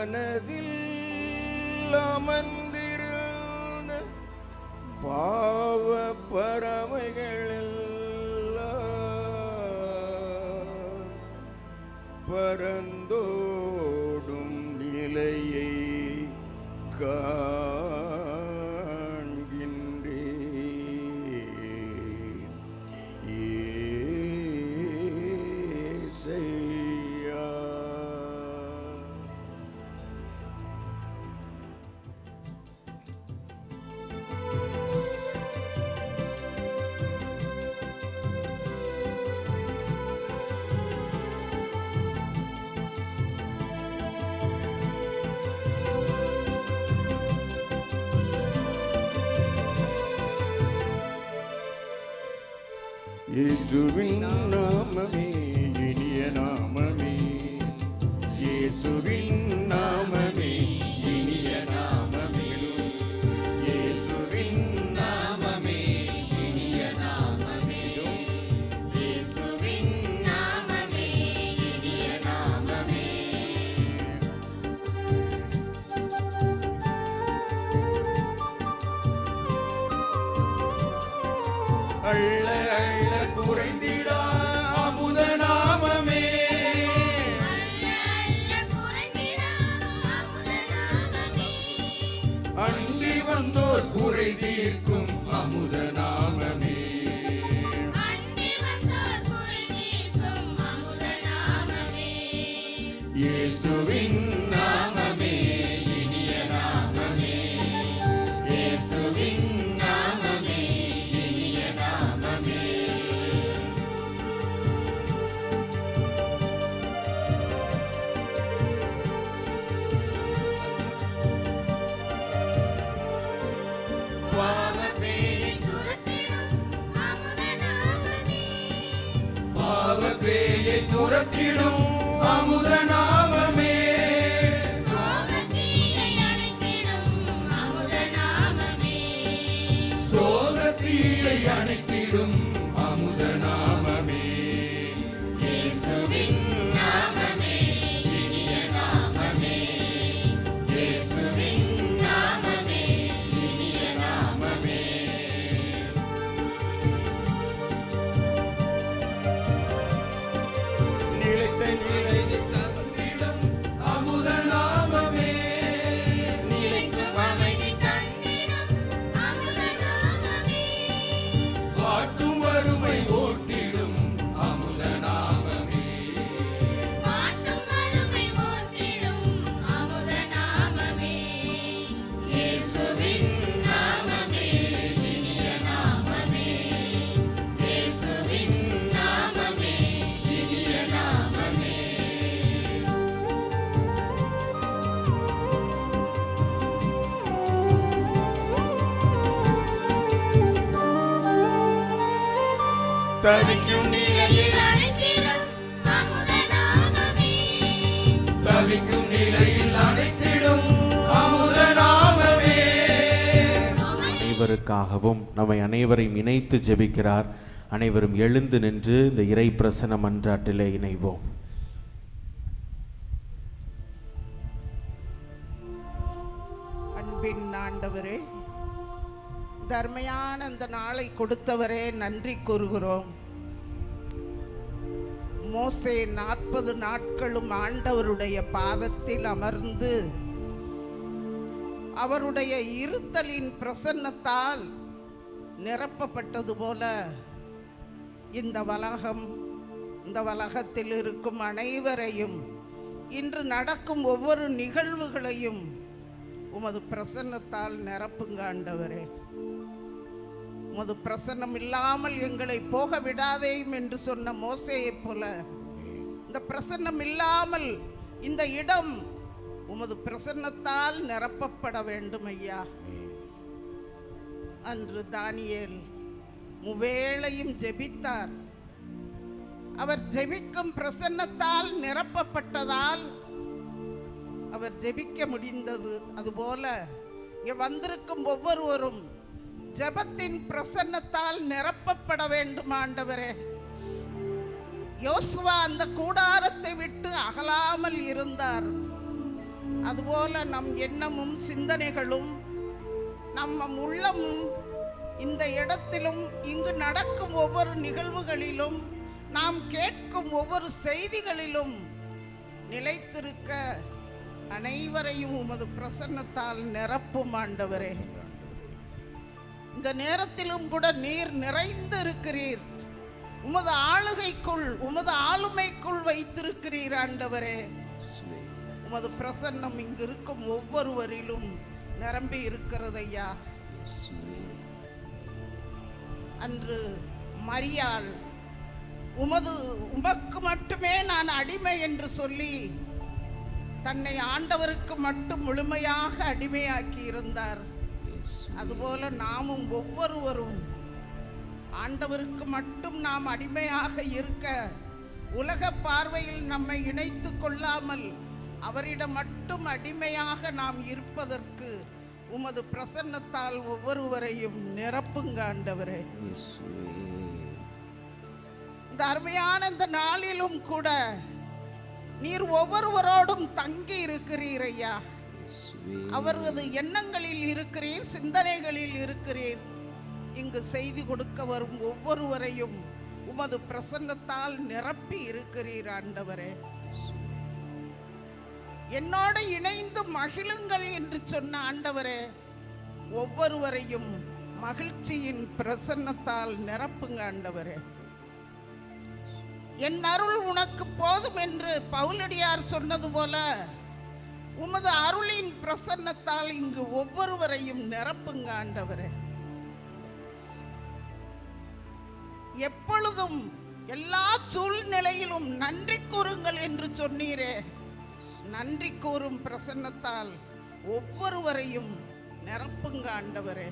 மனதில் அமர்ந்திருந்த பாவ பறவைகள் பரந்தோடும் நிலையை காண்கின்றேன். ஏசையா இயேசுவின் நாமமே இனிய நாமமே, இயேசுவின் நாமமே இனிய நாமமே, இயேசுவின் நாமமே இனிய நாமமே, இயேசுவின் நாமமே இனிய நாமமே. அள்ள அள்ள குறைந்திடா அமுத நாமமே, அண்டி வந்தோர் குறை தீர்க்கும் அமுத நாமமே, இயேசுவின் நாமமே இனிய நாமமே, இயேசுவின் நாமமே இனிய நாமமே. பாவப்பேயை துரத்திடும் அமுத நாமமே, சோகத்தீயை அணைத்திடும் அமுத நாமமே, இயேசுவின் நாமமே இனிய நாமமே, இயேசுவின் நாமமே இனிய நாமமே. நிலைத்த நிலையை தந்திடும் அமுத நாமமே, நிலைக்கும் அமைதி வாட்டும் வறுமை ஓட்டிடும் அமுத நாமமே, இயேசுவின் நாமமே இனிய நாமமே, இயேசுவின் நாமமே இனிய நாமமே. தவிக்கும் நிலையில் தவிக்கும் நிலையில் அனைத்திடும் அமுத நாமமே. அனைவருக்காகவும் நம்மை அனைவரையும் இணைத்து ஜெபிக்கிறார். அனைவரும் எழுந்து நின்று இந்த இறை பிரசன்ன மன்றாட்டிலே இணைவோம். அன்பின் ஆண்டவரே, தர்மையான அந்த நாளை கொடுத்தவரே நன்றி கூறுகிறோம். மோசே 40 நாட்களும் ஆண்டவருடைய பாதத்தில் அமர்ந்து அவருடைய இருத்தலின் பிரசன்னத்தால் நிரப்பப்பட்டது போல இந்த வலகத்தில் இருக்கும் அனைவரையும் இன்று நடக்கும் ஒவ்வொரு நிகழ்வுகளையும் உமது பிரசன்னத்தால் நிரப்புங்க ஆண்டவரே. உமது பிரசன்னம் இல்லாமல் எங்களை போக விடாதேயும் என்று சொன்ன மோசேயைப் போல இந்த பிரசன்னம் இல்லாமல் இந்த இடம் உமது பிரசன்னத்தால் நிரப்பப்பட வேண்டும் ஐயா. அன்று தானியேல் முவேளையும் ஜெபித்தார். அவர் ஜெபிக்கும் பிரசன்னத்தால் நிரப்பப்பட்டதால் அவர் ஜெபிக்க முடிந்தது. அதுபோல இங்கே வந்திருக்கும் ஒவ்வொருவரும் ஜெபத்தின் பிரசன்னத்தால் நிரப்பப்பட வேண்டும் ஆண்டவரே. யோசுவா அந்த கூடாரத்தை விட்டு அகலாமல் இருந்தார். அதுபோல நம் எண்ணமும் சிந்தனைகளும் நம்ம உள்ளமும் இந்த இடத்திலும் இங்கு நடக்கும் ஒவ்வொரு நிகழ்வுகளிலும் நாம் கேட்கும் ஒவ்வொரு செய்திகளிலும் நிலைத்திருக்க அனைவரையும் உமது பிரசன்னத்தால் நிரப்பும் ஆண்டவரே. இந்த நேரத்திலும் கூட நீர் நிறைந்து இருக்கிறீர், உமது ஆளுகைக்குள் உமது ஆளுமைக்குள் வைத்திருக்கிறீர் ஆண்டவரே. உமது பிரசன்னம் இங்கு இருக்கும் ஒவ்வொருவரிலும் நிரம்பி இருக்கிறது ஐயா. அன்று மரியாள் உமக்கு மட்டுமே நான் அடிமை என்று சொல்லி தன்னை ஆண்டவருக்கு மட்டும் முழுமையாக அடிமையாக்கி இருந்தார். அதுபோல நாமும் ஒவ்வொருவரும் ஆண்டவருக்கு மட்டும் நாம் அடிமையாக இருக்க, உலக பார்வையில் நம்மை இணைத்து கொள்ளாமல் அவரிடம் மட்டும் அடிமையாக நாம் இருப்பதற்கு உமது பிரசன்னத்தால் ஒவ்வொருவரையும் நிரப்புங்க ஆண்டவரே. இந்த அருமையான இந்த நாளிலும் கூட நீர் ஒவ்வொருவரோடும் தங்கி இருக்கிறீர் ஐயா. அவரது எண்ணங்களில் இருக்கிறீர், சிந்தனைகளில் இருக்கிறீர். இங்கு செய்தி கொடுக்க வரும் ஒவ்வொருவரையும் உமது பிரசன்னத்தால் நிரப்பி இருக்கிறீர் ஆண்டவரே. என்னோடு இணைந்து மகிழுங்கள் என்று சொன்ன ஆண்டவரே, ஒவ்வொருவரையும் மகிழ்ச்சியின் பிரசன்னத்தால் நிரப்புங்க ஆண்டவரே. என் அருள் உனக்கு போதும் என்று பவுலடியார் சொன்னது போல உமது அருளின் பிரசன்னத்தால் இங்கு ஒவ்வொருவரையும் நிரப்புங்க ஆண்டவரே. எப்பொழுதும் எல்லா சூழ்நிலையிலும் நன்றி கூறுங்கள் என்று சொன்னீரே, நன்றி கூறும் பிரசன்னத்தால் ஒவ்வொருவரையும் நிரப்புங்க ஆண்டவரே.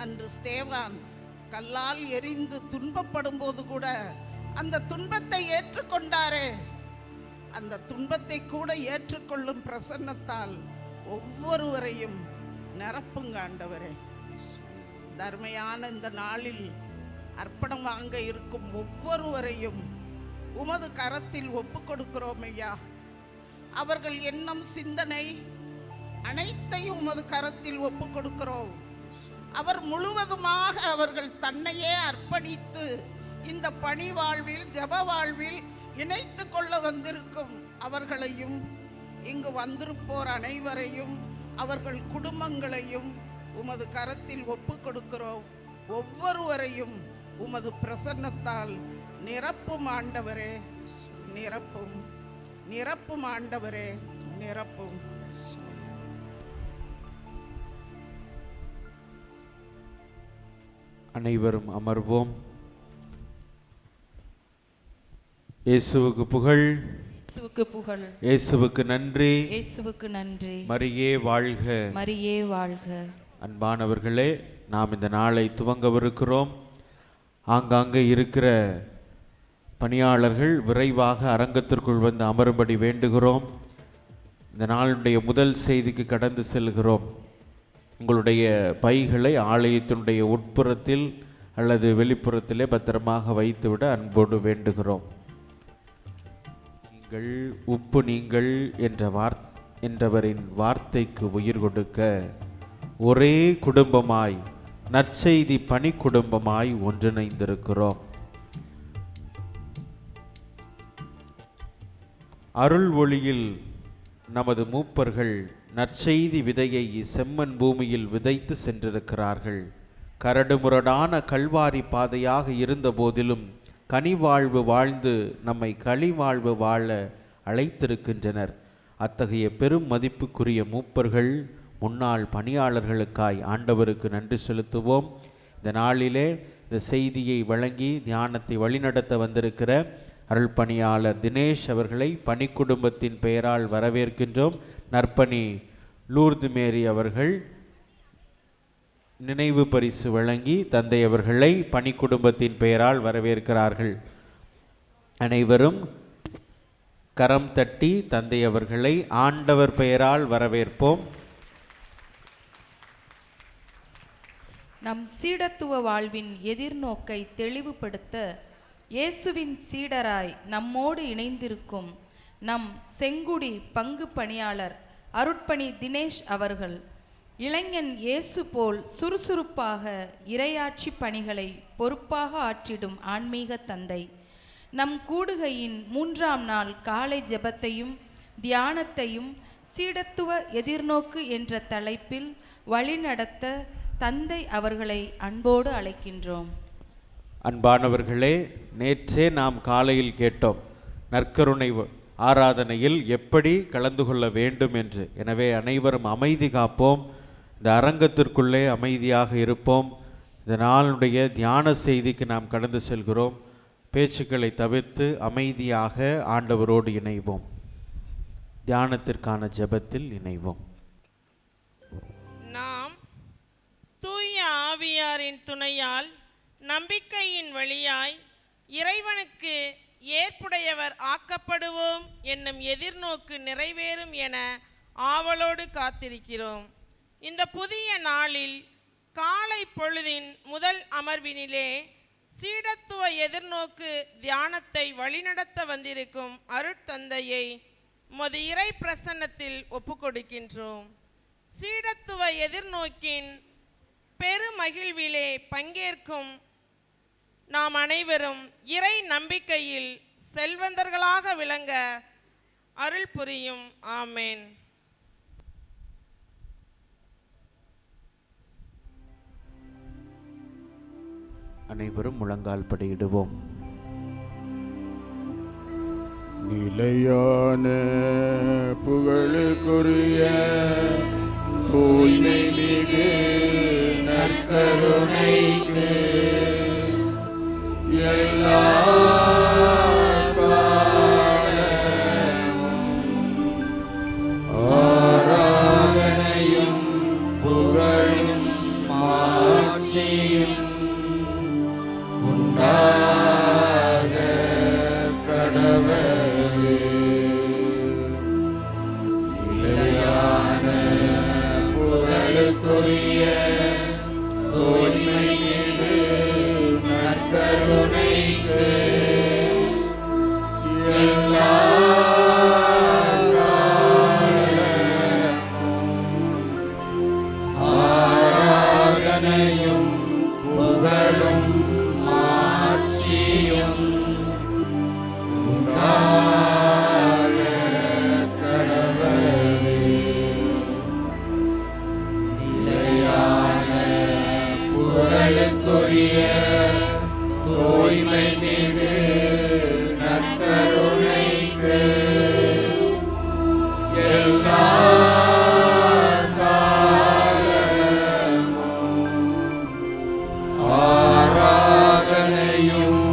அன்று ஸ்தேவான் கல்லால் எரிந்து துன்பப்படும் போது கூட அந்த துன்பத்தை ஏற்றுக்கொண்டாரே, அந்த துன்பத்தை கூட ஏற்றுக்கொள்ளும் பிரசன்னத்தால் ஒவ்வொருவரையும் நிரப்புங்க ஆண்டவரே. தர்மையான இந்த நாளில் அர்ப்பணம் வாங்க இருக்கும் ஒவ்வொருவரையும் உமது கரத்தில் ஒப்பு கொடுக்கிறோம் ஐயா. அவர்கள் எண்ணம் சிந்தனை அனைத்தையும் உமது கரத்தில் ஒப்பு கொடுக்கிறோம். அவர் முழுவதுமாக அவர்கள் தன்னையே அர்ப்பணித்து இந்த பணி வாழ்வில் ஜப வாழ்வில் இணைத்து கொள்ள வந்திருக்கும் அவர்களையும் இங்கு வந்திருப்போர் அனைவரையும் அவர்கள் குடும்பங்களையும் உமது கரத்தில் ஒப்பு கொடுக்கிறோம். ஒவ்வொருவரையும் உமது பிரசன்னத்தால் நிரப்பும் ஆண்டவரே, நிரப்பும் நிரப்பும் ஆண்டவரே, நிரப்பும். அனைவரும் அமர்வோம். இயேசுவுக்கு புகழ், இயேசுவுக்கு புகழ், இயேசுவுக்கு நன்றி, இயேசுவுக்கு நன்றி. மரியே வாழ்க, மரியே வாழ்க. அன்பானவர்களே, நாம் இந்த நாளை துவங்கவிருக்கிறோம். ஆங்காங்கே இருக்கிற பணியாளர்கள் விரைவாக அரங்கத்திற்குள் வந்து அமரும்படி வேண்டுகிறோம். இந்த நாளுடைய முதல் செய்திக்கு கடந்து செல்கிறோம். உங்களுடைய பைகளை ஆலயத்தினுடைய உட்புறத்தில் அல்லது வெளிப்புறத்திலே பத்திரமாக வைத்துவிட அன்போடு வேண்டுகிறோம். நீங்கள் உப்பு நீங்கள் என்றவரின் வார்த்தைக்கு உயிர் கொடுக்க ஒரே குடும்பமாய் நற்செய்தி பணி குடும்பமாய் ஒன்றிணைந்திருக்கிறோம். அருள் ஒளியில் நமது மூப்பர்கள் நற்செய்தி விதையை செம்மண் பூமியில் விதைத்து சென்றிருக்கிறார்கள். கரடுமுரடான கல்வாரி பாதையாக இருந்த போதிலும் கனிவாழ்வு வாழ்ந்து நம்மை களிவாழ்வு வாழ அழைத்திருக்கின்றனர். அத்தகைய பெரும் மதிப்புக்குரிய மூப்பர்கள் முன்னாள் பணியாளர்களுக்காய் ஆண்டவருக்கு நன்றி செலுத்துவோம். இந்த நாளிலே இந்த செய்தியை வழங்கி தியானத்தை வழிநடத்த வந்திருக்கிற அருள் பணியாளர் தினேஷ் அவர்களை பணி குடும்பத்தின் பெயரால் வரவேற்கின்றோம். நற்பணி லூர்து மேரி அவர்கள் நினைவு பரிசு வழங்கி தந்தை அவர்களை பணி குடும்பத்தின் பெயரால் வரவேற்கிறார்கள். அனைவரும் கரம் தட்டி தந்தை அவர்களை ஆண்டவர் பெயரால் வரவேற்போம். நம் சீடத்துவ வாழ்வின் எதிர்நோக்கை தெளிவுபடுத்த இயேசுவின் சீடராய் நம்மோடு இணைந்திருக்கும் நம் செங்குடி பங்கு பணியாளர் அருட்பணி தினேஷ் அவர்கள் இளைஞன் இயேசு போல் சுறுசுறுப்பாக இறையாட்சி பணிகளை பொறுப்பாக ஆற்றிடும் ஆன்மீக தந்தை. நம் கூடுகையின் 3ஆம் நாள் காலை ஜெபத்தையும் தியானத்தையும் சீடத்துவ எதிர்நோக்கு என்ற தலைப்பில் வழிநடத்த தந்தை அவர்களை அன்போடு அழைக்கின்றோம். அன்பானவர்களே, நேற்றே நாம் காலையில் கேட்டோம் நற்கருணை ஆராதனையில் எப்படி கலந்து கொள்ள வேண்டும் என்று. எனவே அனைவரும் அமைதி காப்போம், இந்த அரங்கத்திற்குள்ளே அமைதியாக இருப்போம். இந்த நாளுடைய தியான செய்திக்கு நாம் கடந்து செல்கிறோம். பேச்சுக்களை தவிர்த்து அமைதியாக ஆண்டவரோடு இணைவோம். தியானத்திற்கான ஜெபத்தில் இணைவோம். நாம் தூய ஆவியாரின் துணையால் நம்பிக்கையின் வழியாய் இறைவனுக்கு ஏற்புடையவர் ஆக்கப்படுவோம் என்னும் எதிர்நோக்கு நிறைவேறும் என ஆவலோடு காத்திருக்கிறோம். இந்த புதிய நாளில் காலை பொழுதின் முதல் அமர்வினிலே சீடத்துவ எதிர்நோக்கு தியானத்தை வழிநடத்த வந்திருக்கும் அருட்தந்தையை உமது இறை பிரசன்னத்தில் ஒப்புக்கொடுக்கின்றோம். சீடத்துவ எதிர்நோக்கின் பெருமகிழ்விலே பங்கேற்கும் நாம் அனைவரும் இறை நம்பிக்கையில் செல்வந்தர்களாக விளங்க அருள் புரியும். ஆமேன். அனைவரும் முழங்கால் படியிடுவோம். நிலையான புகழுக்குரிய தூய்மை மிகு நற்கருணைக்கு எல்லா ஆராதனையும் புகழும் மாட்சியும் உண்டாக கடவுளே. நிலையான புகழுக்குரிய தூய்மை மிகு நற்கருணைக்கு எல்லா ஆராதனையும் புகழும் மாட்சியும் உண்டாக கடவுளே. நிலையான புகழுக்குரிய தூய்மை மிகு நற்கருணைக்கு எல்லா ஆராதனையும்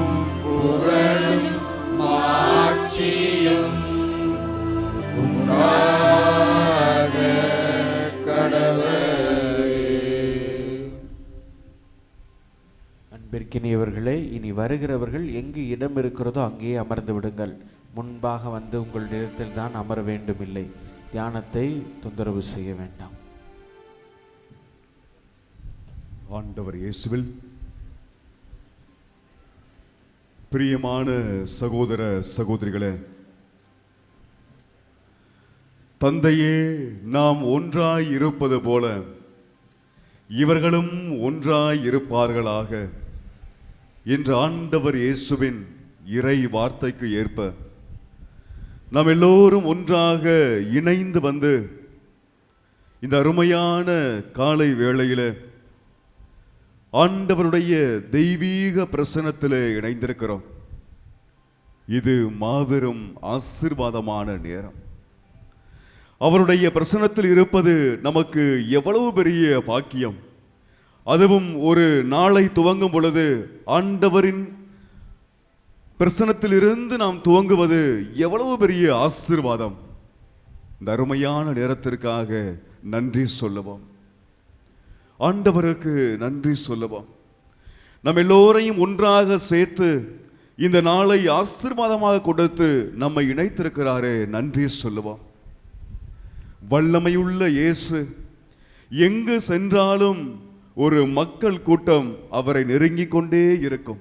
புகழும் மாட்சியும் உண்டாக கடவுளே. அன்பிற்கினியவர்களே, இனி வருகிறவர்கள் எங்கு இடம் இருக்கிறதோ அங்கேயே அமர்ந்து விடுங்கள். முன்பாக வந்து உங்கள் இடத்தில் தான் அமர வேண்டும், இல்லை தியானத்தை தொந்தரவு செய்ய வேண்டாம். ஆண்டவர் இயேசுவில் பிரியமான சகோதர சகோதரிகளே, தந்தையே, நாம் ஒன்றாய் இருப்பது போல இவர்களும் ஒன்றாய் இருப்பார்களாக என்ற ஆண்டவர் இயேசுவின் இறை வார்த்தைக்கு ஏற்ப நாம் எல்லோரும் ஒன்றாக இணைந்து வந்து இந்த அருமையான காலை வேளையிலே ஆண்டவருடைய தெய்வீக பிரசன்னத்திலே இணைந்திருக்கிறோம். இது மாபெரும் ஆசீர்வாதமான நேரம். அவருடைய பிரசன்னத்தில் இருப்பது நமக்கு எவ்வளவு பெரிய பாக்கியம். அதுவும் ஒரு நாளை துவங்கும் பொழுது ஆண்டவரின் பிரசன்னத்தில் இருந்து நாம் துவங்குவது எவ்வளவு பெரிய ஆசீர்வாதம். இந்த அருமையான நேரத்திற்காக நன்றி சொல்லுவோம். ஆண்டவருக்கு நன்றி சொல்லுவோம். நம் எல்லோரையும் ஒன்றாக சேர்த்து இந்த நாளை ஆசீர்வாதமாக கொடுத்து நம்மை இணைத்திருக்கிறாரே, நன்றி சொல்லுவோம். வல்லமையுள்ள இயேசு எங்கு சென்றாலும் ஒரு மக்கள் கூட்டம் அவரை நெருங்கிக் கொண்டே இருக்கும்.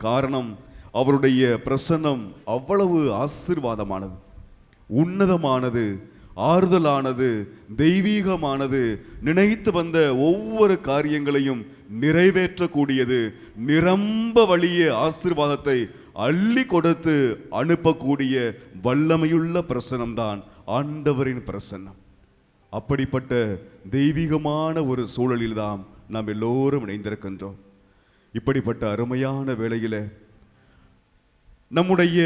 காரணம், அவருடைய பிரசன்னம் அவ்வளவு ஆசீர்வாதமானது, உன்னதமானது, ஆறுதலானது, தெய்வீகமானது, நினைத்து வந்த ஒவ்வொரு காரியங்களையும் நிறைவேற்றக்கூடியது, நிரம்ப வழிய ஆசீர்வாதத்தை அள்ளி கொடுத்து அனுப்பக்கூடிய வல்லமையுள்ள பிரசன்னம்தான் ஆண்டவரின் பிரசன்னம். அப்படிப்பட்ட தெய்வீகமான ஒரு சூழலில்தான் நாம் எல்லோரும் இணைந்திருக்கின்றோம். இப்படிப்பட்ட அருமையான வேளையில நம்முடைய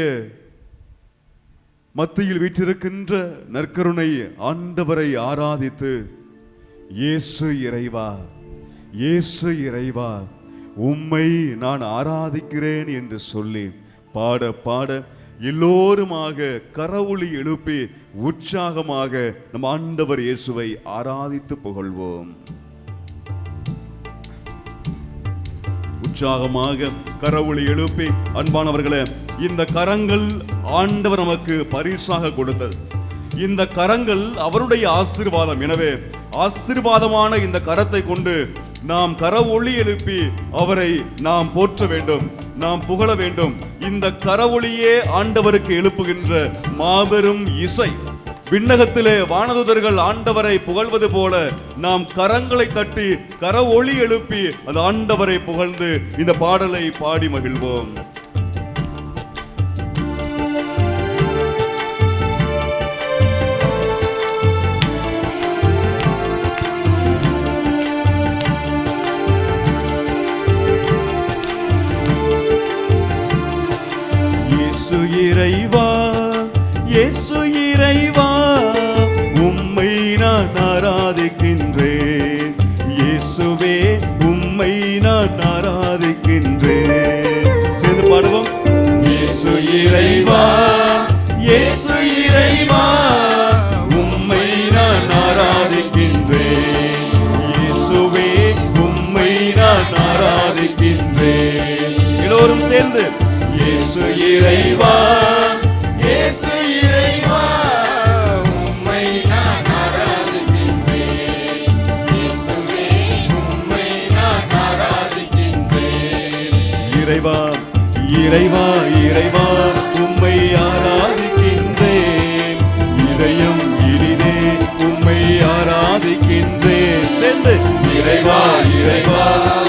மத்தியில் வீற்றிருக்கின்ற நற்கருணை ஆண்டவரை ஆராதித்து, இயேசு இறைவா, இயேசு இறைவா, உம்மை நான் ஆராதிக்கிறேன் என்று சொல்லி பாட பாட எல்லோருமாக கரவொலி எழுப்பி உற்சாகமாக நம் ஆண்டவர் இயேசுவை ஆராதித்து புகழ்வோம். உற்சாகமாக கரவொலி எழுப்பி, அன்பானவர்களே, இந்த கரங்கள் ஆண்டவர் நமக்கு பரிசாக கொடுத்தது. இந்த கரங்கள் அவருடைய ஆசீர்வாதம். எனவே ஆசீர்வாதமான இந்த கரத்தை கொண்டு நாம் கரவொலி எழுப்பி அவரை நாம் போற்ற வேண்டும், நாம் புகழ வேண்டும். இந்த கரவொலியே ஆண்டவருக்கு எழுப்புகின்ற மாபெரும் இசை. விண்ணகத்திலே வானதூதர்கள் ஆண்டவரை புகழ்வது போல நாம் கரங்களை தட்டி கரவொலி எழுப்பி அந்த ஆண்டவரை புகழ்ந்து இந்த பாடலை பாடி மகிழ்வோம். இறைவா, இயேசு இறைவா, உம்மை நான் ஆராதிக்கின்றேன். இயேசுவே, உம்மை நான் ஆராதிக்கின்றேன். சேர்ந்து பாடுவோம். இயேசு இறைவா, இயேசு இறைவா, உம்மை நான் ஆராதிக்கின்றேன். இயேசுவே, உம்மை நான் ஆராதிக்கின்றேன். எல்லோரும் சேர்ந்து இயேசு இறைவா, இயேசு இறைவா, உம்மை நான் ஆராதிக்கின்றேன். இயேசுவே, உம்மை நான் ஆராதிக்கின்றேன். இறைவா, இறைவா, இறைவா, உம்மை ஆராதிக்கின்றேன். இதயம் இனிதே உம்மை ஆராதிக்கின்றேன். சேர்ந்து இறைவா, இறைவா,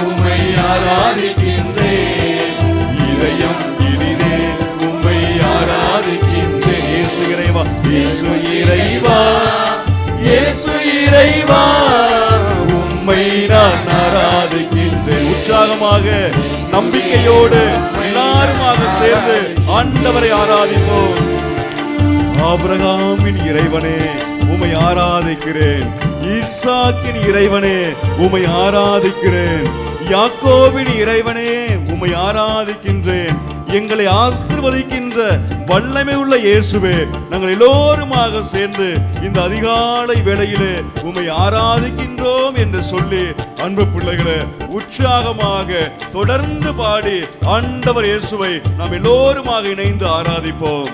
உம்மை ஆராதிக்கின்றேன். இதயம் இனிதே உம்மை ஆராதிக்கின்றேன். இயேசு இறைவா, இயேசு இறைவா, இயேசு இறைவா, உம்மை நான் ஆராதிக்கின்றேன். உற்சாகமாக, நம்பிக்கையோடு எல்லாருமாக சேர்ந்து ஆண்டவரை ஆராதிப்போம். ஆபிரகாமின் இறைவனே, உம்மை ஆராதிக்கிறேன். ஈசாக்கின் இறைவனே, உம்மை ஆராதிக்கிறேன். யாக்கோபின் இறைவனே, உம்மை ஆராதிக்கின்றேன். எங்களை ஆசீர்வதிக்கின்ற வல்லமை உள்ள இயேசுவே, நாங்கள் எல்லோருமாக சேர்ந்து இந்த அதிகாலை வேளையிலே உம்மை ஆராதிக்கின்றோம் என்று சொல்லி, அன்பு பிள்ளைகளே, உற்சாகமாக தொடர்ந்து பாடி ஆண்டவர் இயேசுவை நாம் எல்லோருமாக இணைந்து ஆராதிப்போம்.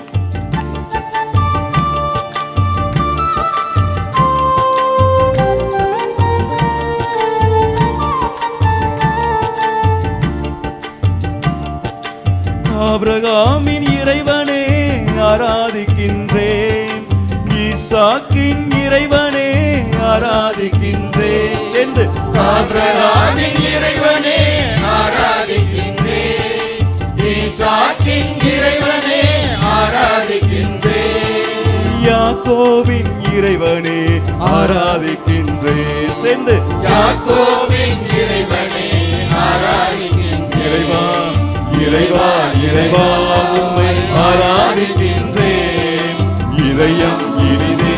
ஆபிரகாமின் இறைவனே ஆராதிக்கின்றேன். ஈசாக்கின் இறைவனே ஆராதிக்கின்றேன். சேர்ந்து ஆபிரகாமின் இறைவனே ஆராதிக்கின்றேன். ஈசாக்கின் இறைவனே ஆராதிக்கின்றேன். யாக்கோபின் இறைவனே ஆராதிக்கின்றேன். சேர்ந்து யாக்கோபின் இறைவனே ஆராதிக்கின்றேன். இறைவா, இறைவா, இறைவா, உம்மை ஆராதிக்கின்றேன். இதயம் இனிதே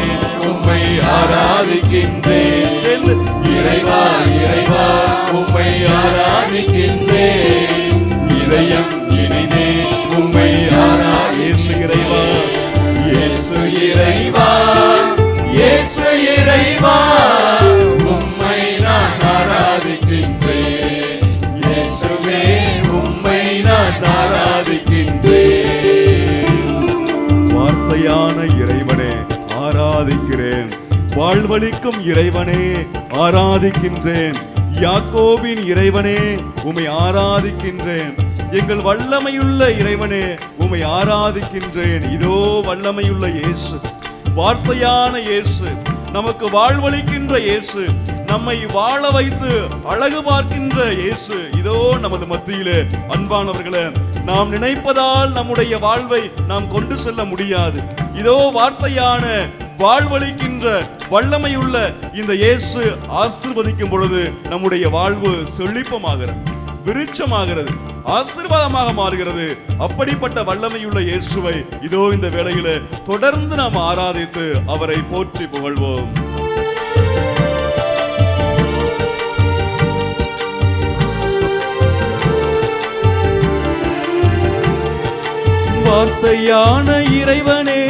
உம்மை ஆராதிக்கின்றேன். சேர்ந்து இறைவா, இறைவா, உம்மை ஆராதிக்கின்றேன். இதயம் இனிதே உம்மை இயேசு இறைவா, இயேசு இறைவா, இயேசு இறைவா, உம்மை நான் ஆராதிக்கின்றேன். இயேசுவே, உம்மை நான் ஆராதிக்கின்றேன். வார்த்தையான இறைவனே ஆராதிக்கிறேன். வாழ்வளிக்கும் இறைவனே ஆராதிக்கின்றேன். யாக்கோபின் இறைவனே உம்மை ஆராதிக்கின்றேன். எங்கள் வல்லமையுள்ள இறைவனே உம்மை ஆராதிக்கின்றேன். இதோ வல்லமையுள்ள இயேசு, வார்த்தையான இயேசு, நமக்கு வாழ்வளிக்கின்ற இயேசு, நம்மை வாழ வைத்து அழகு பார்க்கின்ற இயேசு இதோ நமது மத்தியிலே. அன்பானவர்களே, நாம் நினைப்பதால் நம்முடைய வாழ்வை நாம் கொண்டு செல்ல முடியாது. இதோ வார்த்தையான வாழ்வளிக்கின்ற வல்லமையுள்ள இந்த இயேசு ஆசீர்வதிக்கும் பொழுது நம்முடைய வாழ்வு செழிப்பமாகிறது, விருட்சமாகிறது, ஆசீர்வாதமாக மாறுகிறது. அப்படிப்பட்ட வல்லமையுள்ள இயேசுவை இதோ இந்த வேளையிலே தொடர்ந்து நாம் ஆராதித்து அவரை போற்றி புகழ்வோம். வார்த்தையான இறைவனே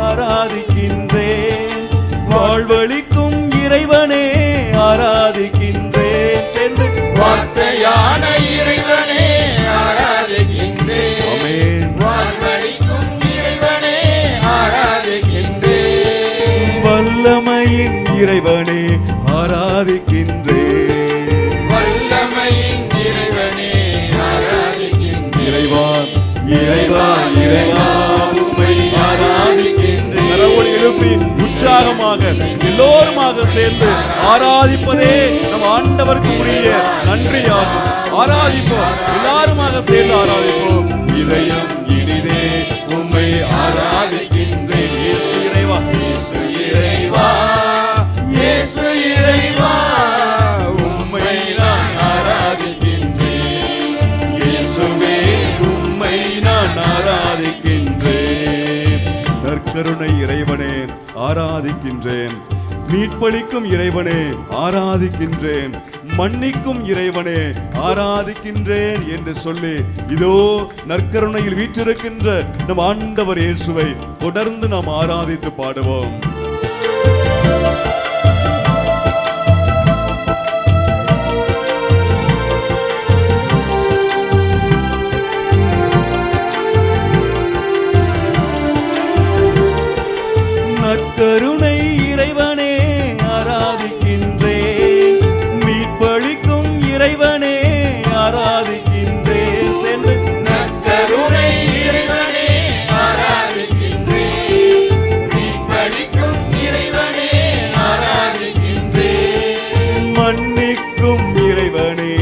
ஆராதிக்கின்றேன், வாழ்வளிக்கும் இறைவனே ஆராதிக்கின்றேன். சேர்ந்து வார்த்தையான இறைவனே ஆராதிக்கின்றேன். ஆமென். வாழ்வளிக்கும் இறைவனே ஆராதிக்கின்றேன். வல்லமையின் இறைவனே ஆராதிக்கின்றேன். வல்லமையின் இறைவனே ஆராதிக்கின்றேன். இறைவா இறைவா இறைவா உம்மை ஆராதிக்கின்றேன். கரவொலி எழுப்பி உற்சாகமாக எல்லோருமாக சேர்ந்து ஆராதிப்பதே நம் ஆண்டவருக்கு உரிய நன்றியாகும். ஆராதிப்போம், எல்லாருமாக சேர்ந்து ஆராதிப்போம். இதயம் இனிதே உம்மை ஆராதிக்கின்றேன். இயேசு இறைவா, இயேசு இறைவா, இயேசு இறைவா உம்மை நான் ஆராதிக்கின்றேன். இயேசுவே உம்மை நான் ஆராதிக்கின்றேன். நற்கருணை இறைவனே ஆராதிக்கின்றேன். மீட்பளிக்கும் இறைவனே ஆராதிக்கின்றேன். மன்னிக்கும் இறைவனே ஆராதிக்கின்றேன் என்று சொல்லி இதோ நற்கருணையில் வீற்றிருக்கின்ற நம் ஆண்டவர் இயேசுவை தொடர்ந்து நாம் ஆராதித்து பாடுவோம். நற்கருணை இறைவனே ஆராதிக்கின்றேன். மீட்பளிக்கும் இறைவனே ஆராதிக்கின்றேன். சேர்ந்து நற்கருணை இறைவனே ஆராதிக்கின்றேன். மீட்பளிக்கும் இறைவனே ஆராதிக்கின்றேன். மன்னிக்கும் இறைவனே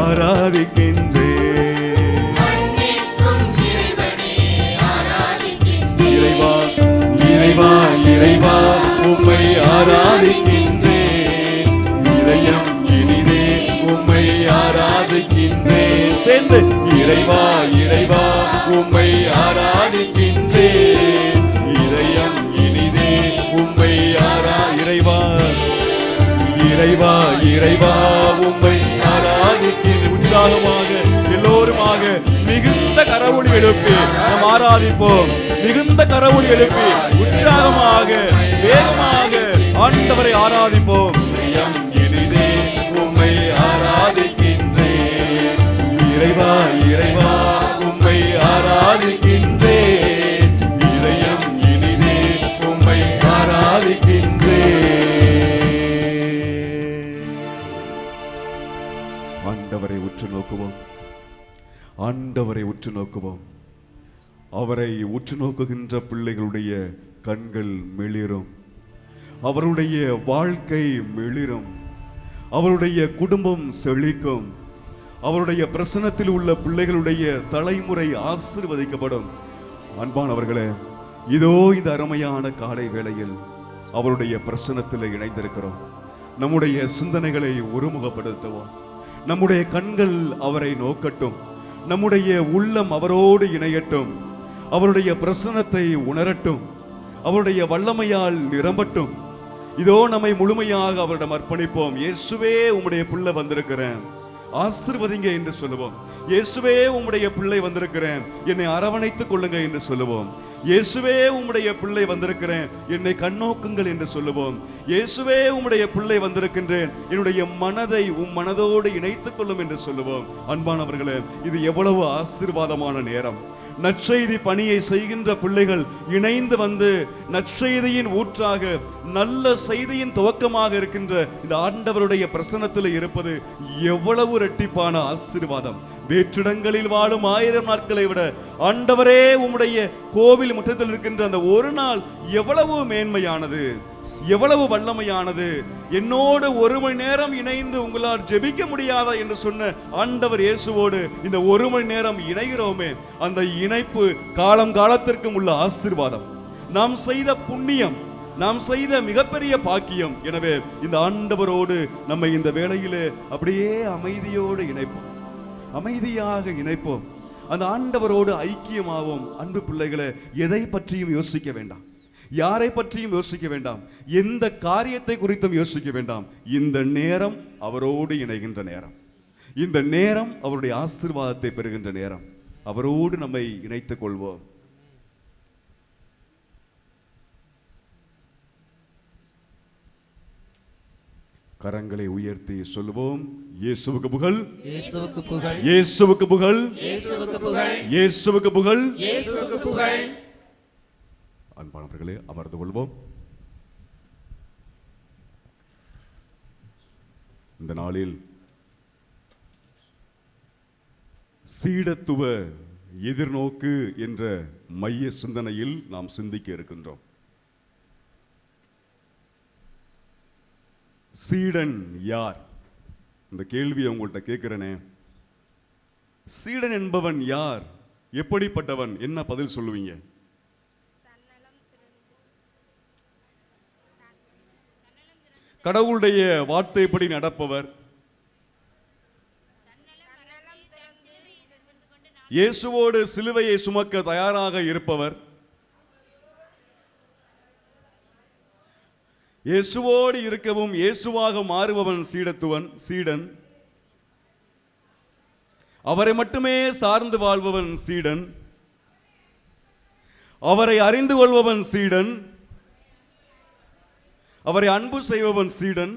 ஆராதிக்கின்றேன். மன்னிக்கும் இறைவனே ஆராதிக்கின்றேன். இறைவா இறைவா இறைவா உம்மை ஆராதிக்கின்றேன். இதயம் இனிதே உம்மை ஆராதிக்கின்றேன். சேர்ந்து இறைவா இறைவா உம்மை ஆராதிக்கின்றேன். இதயம் இனிதே உம்மை இறைவா இறைவா இறைவா உம்மை ஆராதிக்கின்றேன். உற்சாகமாக எல்லோருமாக மிகுந்த கரவொலி எழுப்பி நாம் ஆராதிப்போம். மிகுந்த கரவொலி எழுப்பி உற்சாகமாக வேகமாக ஆண்டவரை ஆராதிப்போம். இதயம் இனிதே உம்மை ஆராதிக்கின்றேன். இறைவா இறைவா உம்மை ஆராதிக்கின்றேன். இதயம் இனிதே உம்மை ஆராதிக்கின்றேன். ஆண்டவரை உற்று நோக்குவோம். ஆண்டவரை உற்று நோக்குவோம். அவரை உற்று நோக்குகின்ற பிள்ளைகளுடைய கண்கள் மிளிரும், அவருடைய வாழ்க்கை மிளிரும், அவருடைய குடும்பம் செழிக்கும், அவருடைய பிரசன்னத்தில் உள்ள பிள்ளைகளுடைய தலைமுறை ஆசீர்வதிக்கப்படும். அன்பானவர்களே, இதோ இந்த அருமையான காலை வேளையில் அவருடைய பிரசன்னத்தில் இணைந்திருக்கிறோம். நம்முடைய சிந்தனைகளை ஒருமுகப்படுத்துவோம். நம்முடைய கண்கள் அவரை நோக்கட்டும். நம்முடைய உள்ளம் அவரோடு இணையட்டும். அவருடைய பிரசன்னத்தை உணரட்டும். அவருடைய வல்லமையால் நிரம்பட்டும். இதோ நம்மை முழுமையாக அவரிடம் அர்ப்பணிப்போம். இயேசுவே உம்முடைய பிள்ளை வந்திருக்கிறேன், ஆசீர்வதிங்க என்று சொல்லுவோம். இயேசுவே உம்முடைய பிள்ளை வந்திருக்கிறேன், என்னை அரவணைத்துக் கொள்ளுங்க என்று சொல்லுவோம். இயேசுவே உம்முடைய பிள்ளை வந்திருக்கிறேன், என்னை கண்ணோக்குங்கள் என்று சொல்லுவோம். இயேசுவே உம்முடைய பிள்ளை வந்திருக்கின்றேன், என்னுடைய மனதை உம் மனதோடு இணைத்துக் கொள்ளும் என்று சொல்லுவோம். அன்பானவர்களே, இது எவ்வளவு ஆசீர்வாதமான நேரம். நற்செய்தி பணியை செய்கின்ற பிள்ளைகள் இணைந்து வந்து நற்செய்தியின் ஊற்றாக நல்ல செய்தியின் துவக்கமாக இருக்கின்ற இந்த ஆண்டவருடைய பிரசன்னத்தில் இருப்பது எவ்வளவு இரட்டிப்பான ஆசீர்வாதம். வேற்றிடங்களில் வாழும் 1000 நாட்களை விட ஆண்டவரே உம்முடைய கோவில் முற்றத்தில் இருக்கின்ற அந்த ஒரு நாள் எவ்வளவு மேன்மையானது, எவ்வளவு வல்லமையானது. என்னோடு 1 மணி நேரம் இணைந்து உங்களால் ஜெபிக்க முடியாதா என்று சொன்ன ஆண்டவர் இயேசுவோடு இந்த 1 மணி நேரம் இணைகிறோமே, அந்த இணைப்பு காலம் காலத்திற்கும் உள்ள ஆசீர்வாதம், நாம் செய்த புண்ணியம், நாம் செய்த மிகப்பெரிய பாக்கியம். எனவே இந்த ஆண்டவரோடு நம்மை இந்த வேளையிலே அப்படியே அமைதியோடு இணைப்போம், அமைதியாக இணைப்போம், அந்த ஆண்டவரோடு ஐக்கியமாவோம். அன்பு பிள்ளைகளே, எதை பற்றியும் யோசிக்க வேண்டாம், யாரை பற்றியும் யோசிக்க வேண்டாம், எந்த காரியத்தை குறித்தும் யோசிக்க வேண்டாம். இந்த நேரம் அவரோடு இணைகின்ற நேரம், இந்த நேரம் அவருடைய ஆசீர்வாதத்தை பெறுகின்ற நேரம். அவரோடு நம்மை இணைத்துக் கொள்வோம். கரங்களை உயர்த்தி சொல்லுவோம், இயேசுவுக்கு புகழ், இயேசுவுக்கு புகழ், இயேசுவுக்கு புகழ், இயேசுவுக்கு புகழ், இயேசுவுக்கு புகழ், இயேசுவுக்கு புகழ். அன்பானவர்களே, அமர்ந்து கொள்வோம். இந்த நாளில் சீடத்துவ எதிர்நோக்கு என்ற மைய சிந்தனையில் நாம் சிந்திக்க இருக்கின்றோம். சீடன் யார்? இந்த கேள்வியை உங்கள்கிட்ட கேட்கிறேனே. சீடன் என்பவன் யார்? எப்படிப்பட்டவன்? என்ன பதில் சொல்லுவீங்க? கடவுளுடைய வார்த்தைப்படி நடப்பவர், இயேசுவோடு சிலுவையை சுமக்க தயாராக இருப்பவர், இயேசுவோடு இருக்கவும் இயேசுவாக மாறுபவன் சீடன். அவரை மட்டுமே சார்ந்து வாழ்பவன் சீடன். அவரை அறிந்து கொள்பவன் சீடன். அவரை அன்பு செய்பவன் சீடன்.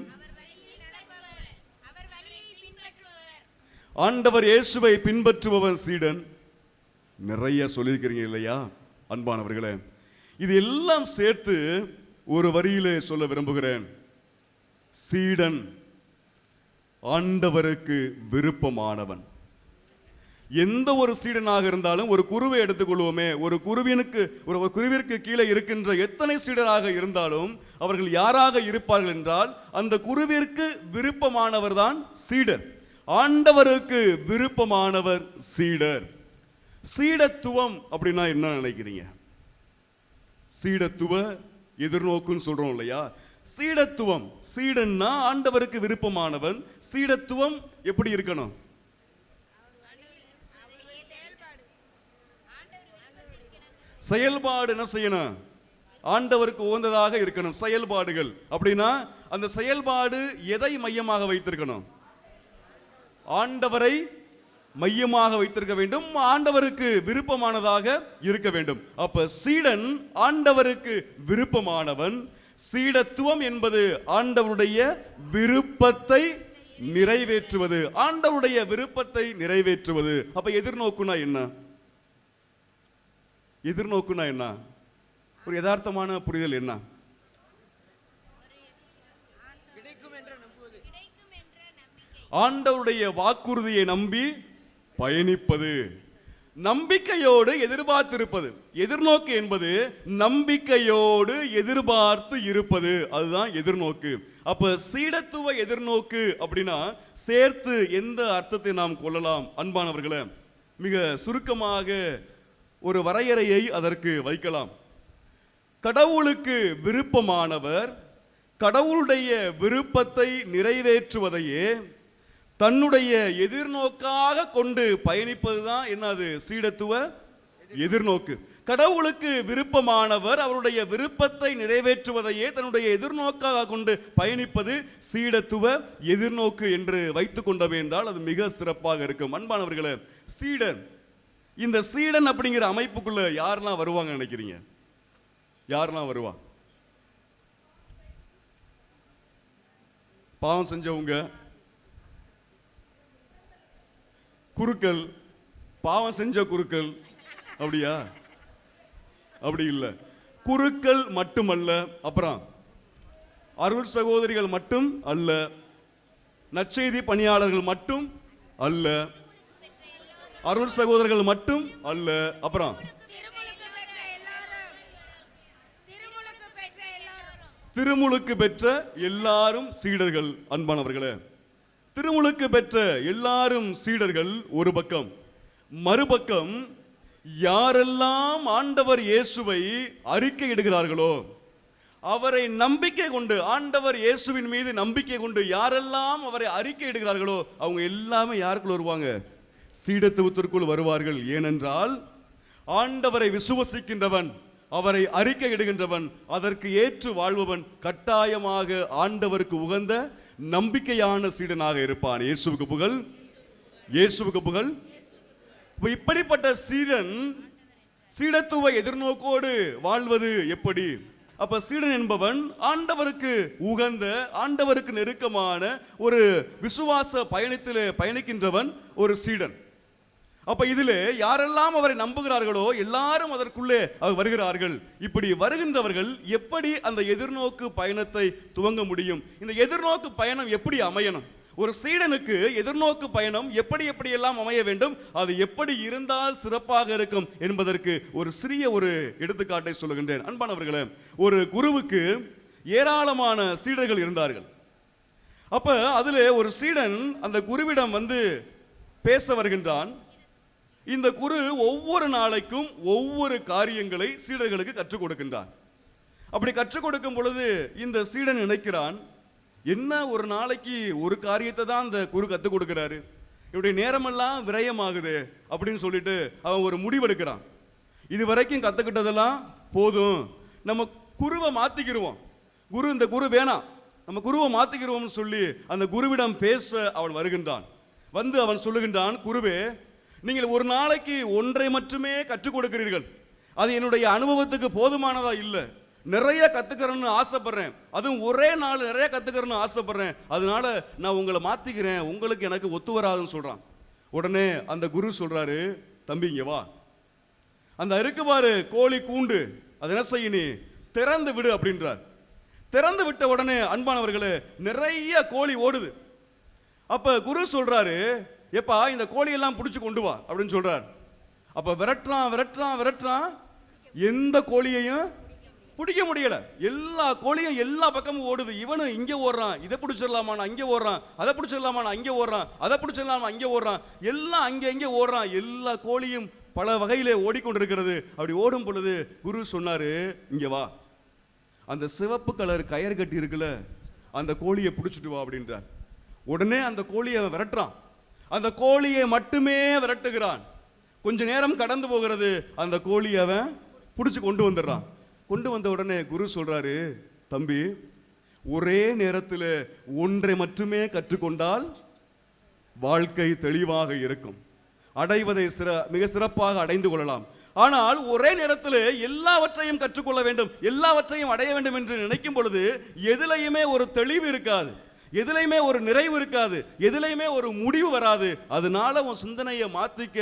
ஆண்டவர் இயேசுவை பின்பற்றுபவன் சீடன். நிறைய சொல்லியிருக்கிறீங்க இல்லையா அன்பானவர்களே? இது எல்லாம் சேர்த்து ஒரு வரியிலே சொல்ல விரும்புகிறேன். சீடன் ஆண்டவருக்கு விருப்பமானவன். எந்த ஒரு சீடனாக இருந்தாலும், ஒரு குருவை எடுத்துக்கொள்வோமே, ஒரு குருவிற்கு கீழே இருக்கின்ற எத்தனை சீடராக இருந்தாலும் அவர்கள் யாராக இருப்பார்கள் என்றால் அந்த குருவிற்கு விருப்பமானவர் தான் சீடர். ஆண்டவருக்கு விருப்பமானவர் சீடர். சீடத்துவம் அப்படின்னா என்ன நினைக்கிறீங்க? சீடத்துவ எதிர்நோக்குன்னு சொல்றோம் இல்லையா? சீடத்துவம், சீடன்னா ஆண்டவருக்கு விருப்பமானவன். சீடத்துவம் எப்படி இருக்கணும்? செயல்பாடு என்ன செய்யணும்? ஆண்டவருக்கு உகந்ததாக இருக்கணும். செயல்பாடுகள் அப்படின்னா அந்த செயல்பாடு எதை மையமாக வைத்திருக்கணும்? ஆண்டவரை மையமாக வைத்திருக்க வேண்டும், ஆண்டவருக்கு விருப்பமானதாக இருக்க வேண்டும். அப்ப சீடன் ஆண்டவருக்கு விருப்பமானவன். சீடத்துவம் என்பது ஆண்டவருடைய விருப்பத்தை நிறைவேற்றுவது, ஆண்டவருடைய விருப்பத்தை நிறைவேற்றுவது. அப்ப எதிர்நோக்குனா என்ன? எதிர்நோக்குனா என்ன? ஒரு யதார்த்தமான புரிதல் என்ன? ஆண்டவருடைய வாக்குறுதியை நம்பி பயணிப்பது, நம்பிக்கையோடு எதிர்பார்த்திருப்பது. எதிர்நோக்கு என்பது நம்பிக்கையோடு எதிர்பார்த்து இருப்பது, அதுதான் எதிர்நோக்கு. அப்ப சீடத்துவ எதிர்நோக்கு அப்படின்னா சேர்த்து எந்த அர்த்தத்தை நாம் கொள்ளலாம் அன்பானவர்களே? மிக சுருக்கமாக ஒரு வரையறையை அதற்கு வைக்கலாம். கடவுளுக்கு விருப்பமானவர் கடவுளுடைய விருப்பத்தை நிறைவேற்றுவதையே தன்னுடைய எதிர்நோக்காக கொண்டு பயணிப்பதுதான் என்னது? சீடத்துவ எதிர்நோக்கு. கடவுளுக்கு விருப்பமானவர் அவருடைய விருப்பத்தை நிறைவேற்றுவதையே தன்னுடைய எதிர்நோக்காக கொண்டு பயணிப்பது சீடத்துவ எதிர்நோக்கு என்று வைத்துக் கொண்டோம் என்றால் அது மிக சிறப்பாக இருக்கும். அன்பானவர்களே, சீடன், இந்த சீடன் அப்படிங்கிற அமைப்புக்குள்ள யாரெல்லாம் வருவாங்க நினைக்கிறீங்க? யாரெல்லாம் வருவா? பாவம் செஞ்சவங்க, குருக்கள், பாவம் செஞ்ச குருக்கள், அப்படியா? அப்படி இல்லை. குருக்கள் மட்டுமல்ல, அப்புறம் அருள் சகோதரிகள் மட்டும் அல்ல, நற்செய்தி பணியாளர்கள் மட்டும் அல்ல, அருள் சகோதரர்கள் மட்டும் அல்ல, அப்புறம் திருமுழுக்கு பெற்ற எல்லாரும் சீடர்கள். அன்பானவர்களே, திருமுழுக்கு பெற்ற எல்லாரும் சீடர்கள் ஒரு பக்கம், மறுபக்கம் யாரெல்லாம் ஆண்டவர் இயேசுவை அறிக்கை இடுகிறார்களோ, அவரை நம்பிக்கை கொண்டு, ஆண்டவர் இயேசுவின் மீது நம்பிக்கை கொண்டு யாரெல்லாம் அவரை அறிக்கை இடுகிறார்களோ அவங்க எல்லாமே யாருக்குள் வருவாங்க? சீடத்துவத்திற்குள் வருவார்கள். ஏனென்றால் ஆண்டவரை விசுவசிக்கின்றவன், அவரை அறிக்கை இடுகின்றவன், அதற்கு ஏற்று வாழ்பவன் கட்டாயமாக ஆண்டவருக்கு உகந்த நம்பிக்கையான சீடனாக இருப்பான். இயேசுவுக்கு புகழ், இயேசுவுக்கு புகழ். இப்படிப்பட்ட சீடன் சீடத்துவ எதிர்நோக்கோடு வாழ்வது எப்படி? அப்ப சீடன் என்பவன் ஆண்டவருக்கு உகந்த, ஆண்டவருக்கு நெருக்கமான ஒரு விசுவாச பயணத்திலே பயணிக்கின்றவன் ஒரு சீடன். அப்ப இதிலே யாரெல்லாம் அவரை நம்புகிறார்களோ எல்லாரும் அதற்குள்ளே அவர் வருகிறார்கள். இப்படி வருகின்றவர்கள் எப்படி அந்த எதிர்நோக்கு பயணத்தை துவங்க முடியும்? இந்த எதிர்நோக்கு பயணம் எப்படி அமையணும்? ஒரு சீடனுக்கு எதிர்நோக்கு பயணம் எப்படி எப்படியெல்லாம் அமைய வேண்டும், அது எப்படி இருந்தால் சிறப்பாக இருக்கும் என்பதற்கு ஒரு சிறிய ஒரு எடுத்துக்காட்டை சொல்லுகின்றேன். அன்பானவர்களே, ஒரு குருவுக்கு ஏராளமான சீடர்கள் இருந்தார்கள். அப்ப அதிலே ஒரு சீடன் அந்த குருவிடம் வந்து பேச வருகின்றான். இந்த குரு ஒவ்வொரு நாளைக்கும் ஒவ்வொரு காரியங்களை சீடர்களுக்கு கற்றுக் கொடுக்கின்றான். அப்படி கற்றுக் கொடுக்கும் பொழுது இந்த சீடன் நினைக்கிறான், என்ன ஒரு நாளைக்கு ஒரு காரியத்தை தான் அந்த குரு கற்றுக் கொடுக்கிறாரு, இவருடைய நேரமெல்லாம் விரயமாகுது அப்படின்னு சொல்லிட்டு அவன் ஒரு முடிவெடுக்கிறான். இது வரைக்கும் கற்றுக்கிட்டதெல்லாம் போதும், நம்ம குருவை மாற்றிக்கிடுவோம், இந்த குரு வேணாம், நம்ம குருவை மாற்றிக்கிடுவோம்னு சொல்லி அந்த குருவிடம் பேச அவன் வருகின்றான். வந்து அவன் சொல்லுகின்றான், குருவே, நீங்கள் ஒரு நாளைக்கு ஒன்றை மட்டுமே கற்றுக் கொடுக்கிறீர்கள், அது என்னுடைய அனுபவத்துக்கு போதுமானதா இல்லை, நிறைய கற்றுக்கிறேன்னு ஆசைப்படுறேன், அதுவும் ஒரே நாள் நிறைய கற்றுக்கிறேன்னு ஆசைப்படுறேன், அதனால நான் உங்களை மாற்றிக்கிறேன், உங்களுக்கு எனக்கு ஒத்து வராதுன்னு சொல்கிறான். உடனே அந்த குரு சொல்கிறாரு, தம்பி இங்கே வா, அந்த இருக்கு பாரு கோழி கூண்டு, அது என்ன செய்ய, நீ திறந்து விடு அப்படின்றார். திறந்து விட்ட உடனே அன்பானவர்களே நிறைய கோழி ஓடுது. அப்போ குரு சொல்கிறாரு, எப்பா இந்த கோழியெல்லாம் பிடிச்சி கொண்டு வா அப்படின்னு சொல்கிறார். அப்போ விரட்டுறான், எந்த கோழியையும் பிடிக்க முடியல, எல்லா கோழியும் எல்லா பக்கமும் ஓடுது. இவனு இங்கே ஓடுறான், இதை பிடிச்சிடலாமா, நான் இங்கே ஓடுறான், அதை பிடிச்சிடலாமா, நான் இங்கே ஓடுறான், அதை பிடிச்சிடலாமா, இங்கே ஓடுறான், எல்லாம் அங்கே ஓடுறான், எல்லா கோழியும் பல வகையிலே ஓடிக்கொண்டிருக்கிறது. அப்படி ஓடும் பொழுது குரு சொன்னாரு, இங்கே வா, அந்த சிவப்பு கலர் கயிறு கட்டி இருக்குல்ல, அந்த கோழியை பிடிச்சிட்டு வா அப்படின்றார். உடனே அந்த கோழியை விரட்டுறான், அந்த கோழியை மட்டுமே விரட்டுகிறான். கொஞ்ச நேரம் கடந்து போகிறது, அந்த கோழியை அவன் பிடிச்சி கொண்டு வந்துடுறான். கொண்டு வந்த உடனே குரு சொல்றாரு, தம்பி, ஒரே நேரத்தில் ஒன்றை மட்டுமே கற்றுக்கொண்டால் வாழ்க்கை தெளிவாக இருக்கும், அடைவதை மிக சிறப்பாக அடைந்து கொள்ளலாம். ஆனால் ஒரே நேரத்தில் எல்லாவற்றையும் கற்றுக்கொள்ள வேண்டும், எல்லாவற்றையும் அடைய வேண்டும் என்று நினைக்கும் பொழுது எதிலையுமே ஒரு தெளிவு இருக்காது, எதிலையுமே ஒரு நிறைவு இருக்காது, எதிலையுமே ஒரு முடிவு வராது. அதனால உன் சிந்தனையை மாற்றிக்க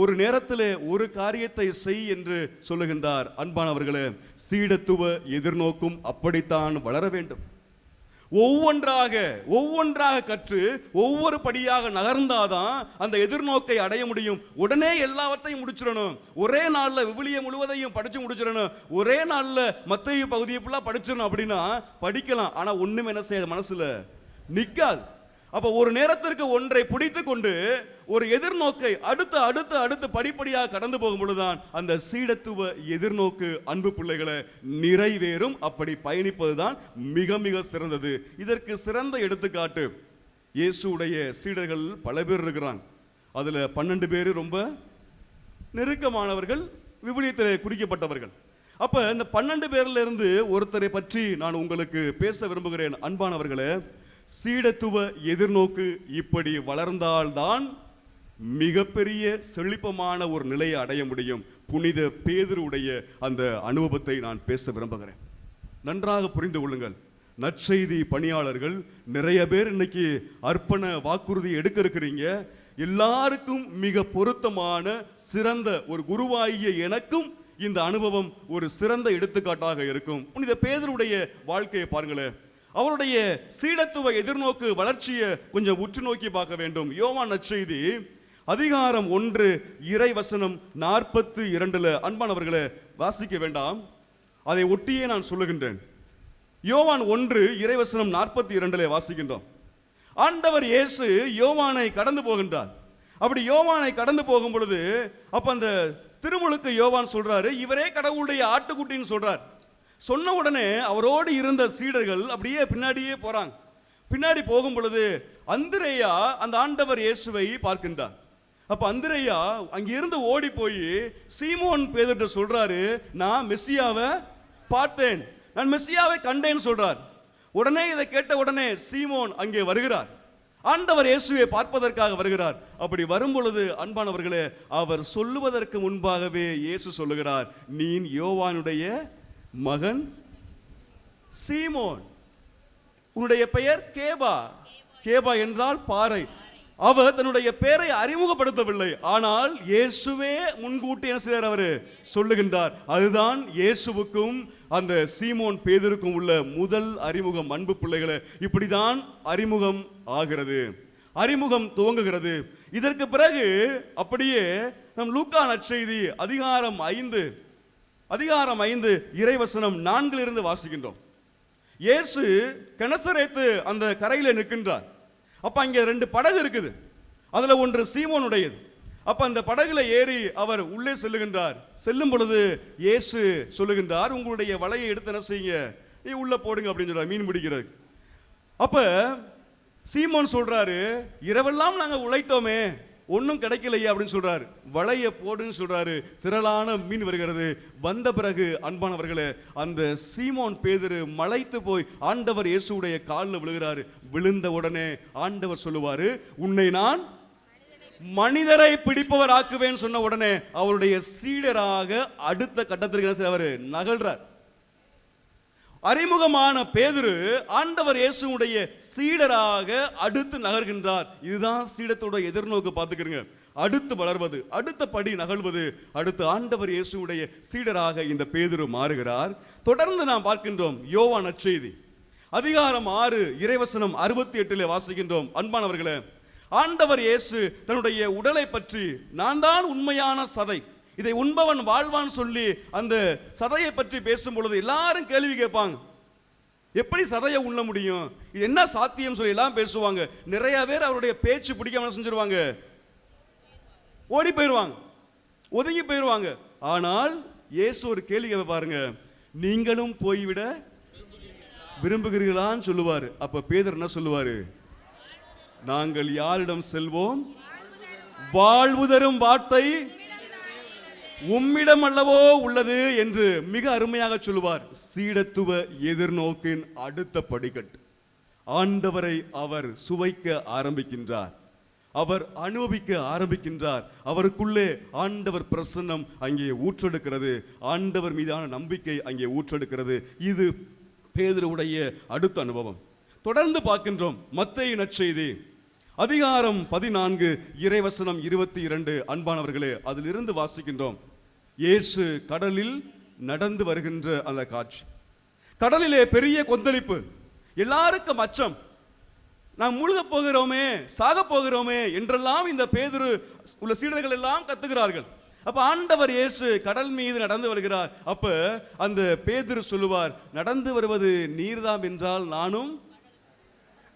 ஒரு நேரத்தில் ஒரு காரியத்தை செய் என்று சொல்லுகின்றார். அன்பானவர்களே, சீடத்துவ எதிர்நோக்கும் அப்படித்தான் வளர வேண்டும். ஒவ்வொன்றாக கற்று ஒவ்வொரு படியாக நகர்ந்தாதான் அந்த எதிர்நோக்கை அடைய முடியும். உடனே எல்லாவற்றையும் முடிச்சிடணும், ஒரே நாளில் விவிலியம் முழுவதையும் படிச்சு முடிச்சிடணும், ஒரே நாளில் மத்தேயு பகுதியை ஃபுல்லாக படிச்சிடணும் அப்படின்னா படிக்கலாம், ஆனால் ஒன்றும் என்ன செய்யாது, மனசுல நிற்காது. அப்போ ஒரு நேரத்திற்கு ஒன்றை பிடித்து கொண்டு ஒரு எதிர்நோக்கை அடுத்து படிப்படியாக கடந்து போகும் பொழுதுதான் அந்த சீடத்துவ எதிர்நோக்கு அன்பு பிள்ளைகளை நிறைவேறும். அப்படி பயணிப்பதுதான் மிக மிக சிறந்தது. இதற்கு சிறந்த எடுத்துக்காட்டு இயேசுடைய சீடர்கள் பல பேர் இருக்கிறாங்க. அதில் 12 பேர் ரொம்ப நெருக்கமானவர்கள், விவிலியத்திலே குறிக்கப்பட்டவர்கள். அப்போ இந்த 12 பேர்ல இருந்து ஒருத்தரை பற்றி நான் உங்களுக்கு பேச விரும்புகிறேன். அன்பானவர்களே, சீடத்துவ எதிர்நோக்கு இப்படி வளர்ந்தால்தான் மிகப்பெரிய செழிப்பமான ஒரு நிலையை அடைய முடியும். புனித பேதுருவுடைய அந்த அனுபவத்தை நான் பேச விரும்புகிறேன். நன்றாக புரிந்து கொள்ளுங்கள். நற்செய்தி பணியாளர்கள் நிறைய பேர் இன்னைக்கு அர்ப்பண வாக்குறுதி எடுக்க இருக்கிறீங்க. எல்லாருக்கும் மிக பொருத்தமான சிறந்த ஒரு குருவாகிய எனக்கும் இந்த அனுபவம் ஒரு சிறந்த எடுத்துக்காட்டாக இருக்கும். புனித பேதுருடைய வாழ்க்கையை பாருங்களேன். அவருடைய சீடத்துவ எதிர்நோக்கு வளர்ச்சியை கொஞ்சம் உற்று நோக்கி பார்க்க வேண்டும். யோவான் நற்செய்தி அதிகாரம் 1 இறைவசனம் 42 அன்பானவர்களை வாசிக்க வேண்டாம், அதை ஒட்டியே நான் சொல்லுகின்றேன். யோவான் 1 இறைவசனம் 42 வாசிக்கின்றோம். ஆண்டவர் இயேசு யோவானை கடந்து போகின்றார். அப்படி யோவானை கடந்து போகும் பொழுது அப்ப அந்த திருமுழுக்கு யோவான் சொல்றாரு, இவரே கடவுளுடைய ஆட்டுக்குட்டின்னு சொல்றார். சொன்ன உடனே அவரோடு இருந்த சீடர்கள் அப்படியே பின்னாடியே போறாங்க. பின்னாடி போகும் பொழுது அந்திரேயா அந்த ஆண்டவர் இயேசுவை பார்க்கின்றார். அப்ப அந்திரேயா அங்கிருந்து ஓடி போய் சீமோன் பேதுருட்ட சொல்றாரு, நான் மெஸ்ஸியாவை பார்த்தேன், நான் மெஸ்ஸியாவை கண்டேன்னு சொல்றார். உடனே இதை கேட்ட உடனே சீமோன் அங்கே வருகிறார், ஆண்டவர் இயேசுவை பார்ப்பதற்காக வருகிறார். அப்படி வரும் பொழுது அன்பானவர்களே, அவர் சொல்லுவதற்கு முன்பாகவே இயேசு சொல்லுகிறார், நீ யோவானுடைய மகன் சீமோன், உன்னுடைய பெயர் கேபா. கேபா என்றால் பாறை. அவர் தன்னுடைய பெயரை அறிமுகப்படுத்தவில்லை, ஆனால் இயேசுவே முன்கூட்டி என்ன செய்தார், அவர் சொல்லுகின்றார். அதுதான் இயேசுவுக்கும் அந்த சீமோன் பேதுருக்கும் உள்ள முதல் அறிமுகம். அன்பு பிள்ளைகளே, இப்படிதான் அறிமுகம் ஆகிறது, அறிமுகம் துவங்குகிறது. இதற்கு பிறகு அப்படியே நம் லூக்கா நற்செய்தி அதிகாரம் 5 இறைவசனம் 4 வாசிக்கின்றோம். இயேசு கெனசரேத்து அந்த கரையில நிற்கின்றார். அப்ப அங்கே 2 படகு இருக்குது, அதுல ஒன்று சீமோனுடையது. அப்ப அந்த படகுல ஏறி அவர் உள்ளே செல்லுகின்றார். செல்லும் பொழுது இயேசு சொல்லுகின்றார், உங்களுடைய வலையை எடுத்து என்ன செய்யுங்க, நீ உள்ள போடுங்க அப்படின்னு சொல்றார், மீன் பிடிக்கிறது. அப்ப சீமோன் சொல்றாரு, இரவெல்லாம் நாங்க உழைத்தோமே, ஒன்றும் கிடைக்கலையா அப்படின்னு சொல்றாரு. வலையை போடுன்னு சொல்றாரு. திரளான மீன் வருகிறது. வந்த பிறகு அன்பானவர்களே, அந்த சீமோன் பேதுரு மலைத்து போய் ஆண்டவர் இயேசுடைய காலில் விழுகிறாரு. விழுந்த உடனே ஆண்டவர் சொல்லுவாரு, உன்னை நான் மனிதரை பிடிப்பவர் ஆக்குவேன் சொன்ன உடனே அவருடைய சீடராக அடுத்த கட்டத்திற்கு அவர் நகழ்றார். அறிமுகமான பேதுரு ஆண்டவர் இயேசுடைய சீடராக அடுத்து நகர்கின்றார். இதுதான் சீடத்தோட எதிர்நோக்கு. பார்த்துக்கிறீங்க, அடுத்து வளர்வது, அடுத்த படி நகழ்வது, அடுத்து ஆண்டவர் இயேசுடைய சீடராக இந்த பேதுரு மாறுகிறார். தொடர்ந்து நாம் பார்க்கின்றோம் யோவான் நற்செய்தி அதிகாரம் 6 இறைவசனம் 68 வாசிக்கின்றோம். அன்பானவர்களே, ஆண்டவர் இயேசு தன்னுடைய உடலை பற்றி, நான் தான் உண்மையான சதை, இதை உண்பவன் வாழ்வான் சொல்லி அந்த சதையை பற்றி பேசும் பொழுது எல்லாரும் கேள்வி கேட்பாங்க, எப்படி சதையை உண்ண முடியும், இது என்ன சாத்தியம் சொல்லி எல்லாம் பேசுவாங்க. நிறைய பேர் அவருடைய பேச்சு பிடிக்காம செஞ்சிருவாங்க, ஓடி போயிடுவாங்க, ஒதுங்கி போயிடுவாங்க. ஆனால் இயேசு ஒரு கேள்வி கேட்க பாருங்க, நீங்களும் போய்விட விரும்புகிறீர்களான்னு சொல்லுவாரு. அப்ப பேதுரு என்ன சொல்லுவாரு, நாங்கள் யாரிடம் செல்வோம், வாழ்வு தரும் வார்த்தை உம்மிடம் அல்லவோ உள்ளது என்று மிக அருமையாக சொல்லுவார். சீடத்துவ எதிர்நோக்கின் அடுத்த படிக்கட்டு. ஆண்டவரை அவர் சுவைக்க ஆரம்பிக்கின்றார், அவர் அனுபவிக்க ஆரம்பிக்கின்றார். அவருக்குள்ளே ஆண்டவர் பிரசன்னம் அங்கே ஊற்றெடுக்கிறது, ஆண்டவர் மீதான நம்பிக்கை அங்கே ஊற்றெடுக்கிறது. இது பேதுருவுடைய அடுத்த அனுபவம். தொடர்ந்து பார்க்கின்றோம் மத்தேயு நற்செய்தி அதிகாரம் 14 இறைவசனம் 22. அன்பானவர்களே, அதிலிருந்து வாசிக்கின்றோம். இயேசு கடலில் நடந்து வருகின்ற அந்த காட்சி. கடலிலே பெரிய கொந்தளிப்பு, எல்லாருக்கும் அச்சம், நாம் மூழ்க போகிறோமே, சாக போகிறோமே என்றெல்லாம் இந்த பேதுரு உள்ள சீடர்கள் எல்லாம் கத்துகிறார்கள். அப்ப ஆண்டவர் இயேசு கடல் மீது நடந்து வருகிறார். அப்ப அந்த பேதுரு சொல்லுவார், நடந்து வருவது நீர்தாம் என்றால் நானும்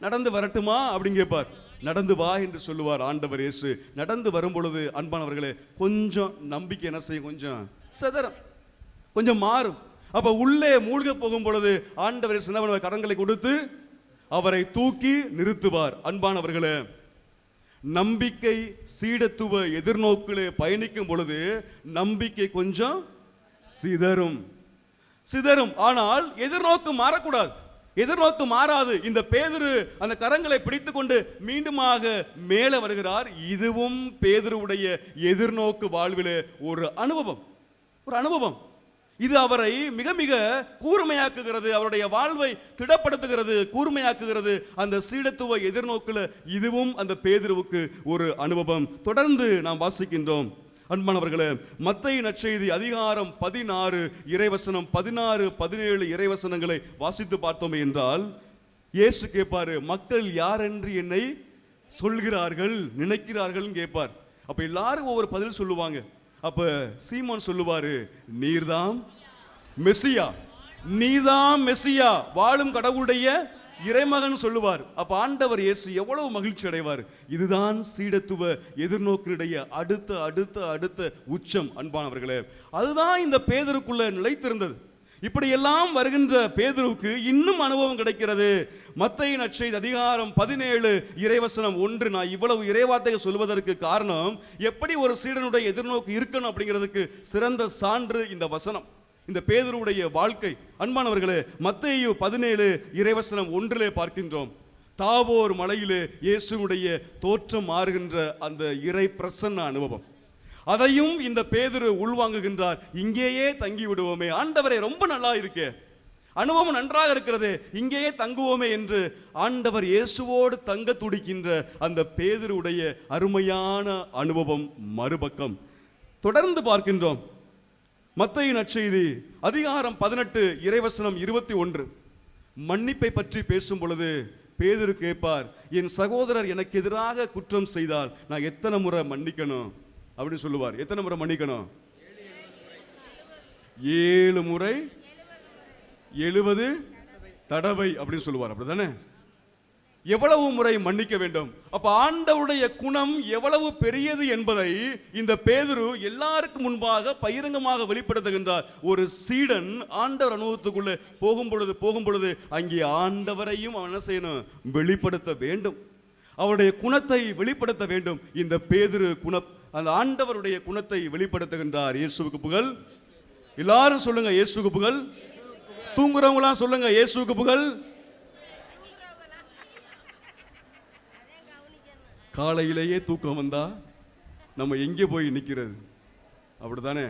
நடந்து வரட்டுமா அப்படின்னு கேட்பார். நடந்து வா என்று சொல்லுவார் ஆண்டவர் இயேசு. நடந்து வரும் பொழுது அன்பானவர்களே, கொஞ்சம் நம்பிக்கை என்ன செய்யும், கொஞ்சம் சிதறம், கொஞ்சம் மாறும். அப்ப உள்ளே மூழ்க போகும் பொழுது ஆண்டவர் சின்னவன் கடன்களை கொடுத்து அவரை தூக்கி நிறுத்துவார். அன்பானவர்களே, நம்பிக்கை சீடத்துவ எதிர்நோக்கிலே பயணிக்கும் பொழுது நம்பிக்கை கொஞ்சம் சிதறும். ஆனால் எதிர்நோக்கு மாறக்கூடாது, எதிர்நோக்கு மாறாது. இந்த பேதுரு அந்த கரங்களை பிடித்து கொண்டு மீண்டுமாக மேலே வருகிறார். இதுவும் பேதுருவுடைய எதிர்நோக்கு வாழ்விலே ஒரு அனுபவம். இது அவரை மிக மிக கூர்மையாக்குகிறது, அவருடைய வாழ்வை திடப்படுத்துகிறது, கூர்மையாக்குகிறது. அந்த சீடத்துவ எதிர்நோக்கில் இதுவும் அந்த பேதுருவுக்கு ஒரு அனுபவம். தொடர்ந்து நாம் வாசிக்கின்றோம். அன்பானவர்களே, மத்தேயு நற்செய்தி அதிகாரம் 16 இறைவசனம் 16, 17 இறைவசனங்களை வாசித்து பார்த்தோமே என்றால், இயேசு கேட்பாரு, மக்கள் யார் என்று என்னை சொல்கிறார்கள், நினைக்கிறார்கள் கேட்பார். அப்ப எல்லாரும் ஒவ்வொரு பதில் சொல்லுவாங்க. அப்ப சீமோன் சொல்லுவாரு, நீர்தான் மெசியா, நீதான் மெசியா, வாழும் கடவுளுடைய இறைமகன் சொல்லுவார். அப்ப ஆண்டவர் இயேசு எவ்வளவு மகிழ்ச்சி அடைவார். இதுதான் சீடத்துவ எதிர்நோக்கினுடைய அடுத்த அடுத்த அடுத்த உச்சம். அன்பானவர்களே, அதுதான் இந்த பேதுருக்குள்ள நிலைத்திருந்தது. இப்படி எல்லாம் வருகின்ற பேதுருவுக்கு இன்னும் அனுபவம் கிடைக்கிறது. மத்தேயு நற்செய்தி அதிகாரம் 17 இறைவசனம் 1. நான் இவ்வளவு இறைவார்த்தையை சொல்வதற்கு காரணம், எப்படி ஒரு சீடனுடைய எதிர்நோக்கு இருக்கணும் அப்படிங்கிறதுக்கு சிறந்த சான்று இந்த வசனம், இந்த பேதுருவுடைய வாழ்க்கை. அன்பானவர்களே, மத்தேயு 17 இறைவசனம் 1 பார்க்கின்றோம். தாபோர் மலையிலே இயேசுவுடைய தோற்றம் மாறுகின்ற அந்த இறை பிரசன்ன அனுபவம், அதையும் இந்த பேதுரு உள்வாங்குகின்றார். இங்கேயே தங்கி விடுவோமே, ஆண்டவரே ரொம்ப நல்லா இருக்கே, அனுபவம் நன்றாக இருக்கிறது, இங்கேயே தங்குவோமே என்று ஆண்டவர் இயேசுவோடு தங்க துடிக்கின்ற அந்த பேதுருவுடைய அருமையான அனுபவம் மறுபக்கம். தொடர்ந்து பார்க்கின்றோம். மத்தேயு நற்செய்தி அதிகாரம் 18 இறைவசனம் 21. மன்னிப்பை பற்றி பேசும் பொழுது பேதுரு கேட்பார், என் சகோதரர் எனக்கு எதிராக குற்றம் செய்தால் நான் எத்தனை முறை மன்னிக்கணும் அப்படின்னு சொல்லுவார். எத்தனை முறை மன்னிக்கணும்? 7 முறை 70 தடவை அப்படின்னு சொல்லுவார். அப்படிதானே? எவ்வளவு முறை மன்னிக்க வேண்டும்? அப்ப ஆண்டவருடைய குணம் எவ்வளவு பெரியது என்பதை இந்த பேதுரு எல்லாருக்கும் முன்பாக பகிரங்கமாக வெளிப்படுத்துகின்றார். ஒரு சீடன் ஆண்டவர் அனுபவத்துக்குள்ள போகும் பொழுது அங்கே ஆண்டவரையும் அவன் என்ன செய்யணும்? வெளிப்படுத்த வேண்டும். அவருடைய குணத்தை வெளிப்படுத்த வேண்டும். இந்த பேதுரு அந்த ஆண்டவருடைய குணத்தை வெளிப்படுத்துகின்றார். இயேசுவுக்கு புகழ். எல்லாரும் சொல்லுங்க, இயேசுவுக்கு புகழ். தூங்குறவங்களாம் சொல்லுங்க, இயேசுவுக்கு புகழ். காலையிலேயே தூக்கம் வந்தா நம்ம எங்கே போய் நிற்கிறது? அப்படித்தானே?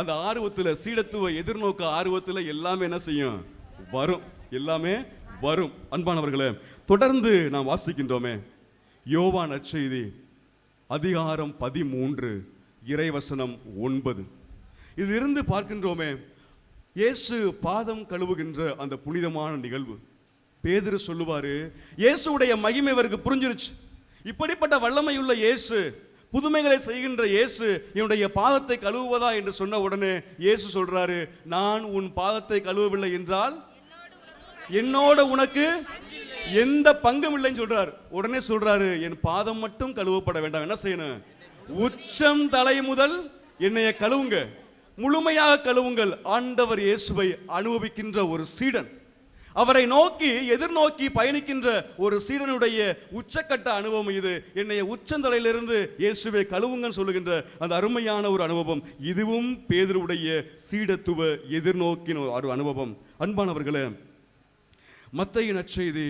அந்த ஆர்வத்தில், சீடத்துவ எதிர்நோக்க ஆர்வத்தில் எல்லாமே என்ன செய்யும்? வரும், எல்லாமே வரும். அன்பானவர்களே, தொடர்ந்து நாம் வாசிக்கின்றோமே யோவான் நற்செய்தி அதிகாரம் 13 இறைவசனம் 9. இதிலிருந்து பார்க்கின்றோமே, இயேசு பாதம் கழுவுகின்ற அந்த புனிதமான நிகழ்வு. பேதுரு சொல்லுவாரு, இயேசுடைய மகிமை அவருக்கு புரிஞ்சிருச்சு. இப்படிப்பட்ட வல்லமையுள்ள இயேசு, புதுமைகளை செய்கின்ற இயேசு என்னுடைய பாதத்தை கழுவுவதா என்று சொன்ன உடனே இயேசு சொல்றாரு, நான் உன் பாதத்தை கழுவவில்லை என்றால் என்னோட உனக்கு எந்த பங்கும் இல்லைன்னு சொல்றாரு. உடனே சொல்றாரு, என் பாதம் மட்டும் கழுவப்பட வேண்டாம், என்ன செய்யணும்? உச்சம் தலை முதல் என்னைய கழுவுங்க, முழுமையாக கழுவுங்கள். ஆண்டவர் இயேசுவை அனுபவிக்கின்ற ஒரு சீடன், அவரை நோக்கி எதிர்நோக்கி பயணிக்கின்ற ஒரு சீடனுடைய உச்சக்கட்ட அனுபவம் இது. என்னைய உச்சந்தலையிலிருந்து இயேசுவை கழுவுங்கன்னு சொல்லுகின்ற அந்த அருமையான ஒரு அனுபவம். இதுவும் பேதுருவுடைய சீடத்துவ எதிர்நோக்கின ஒரு அனுபவம். அன்பானவர்களே, மத்தேயு நற்செய்தி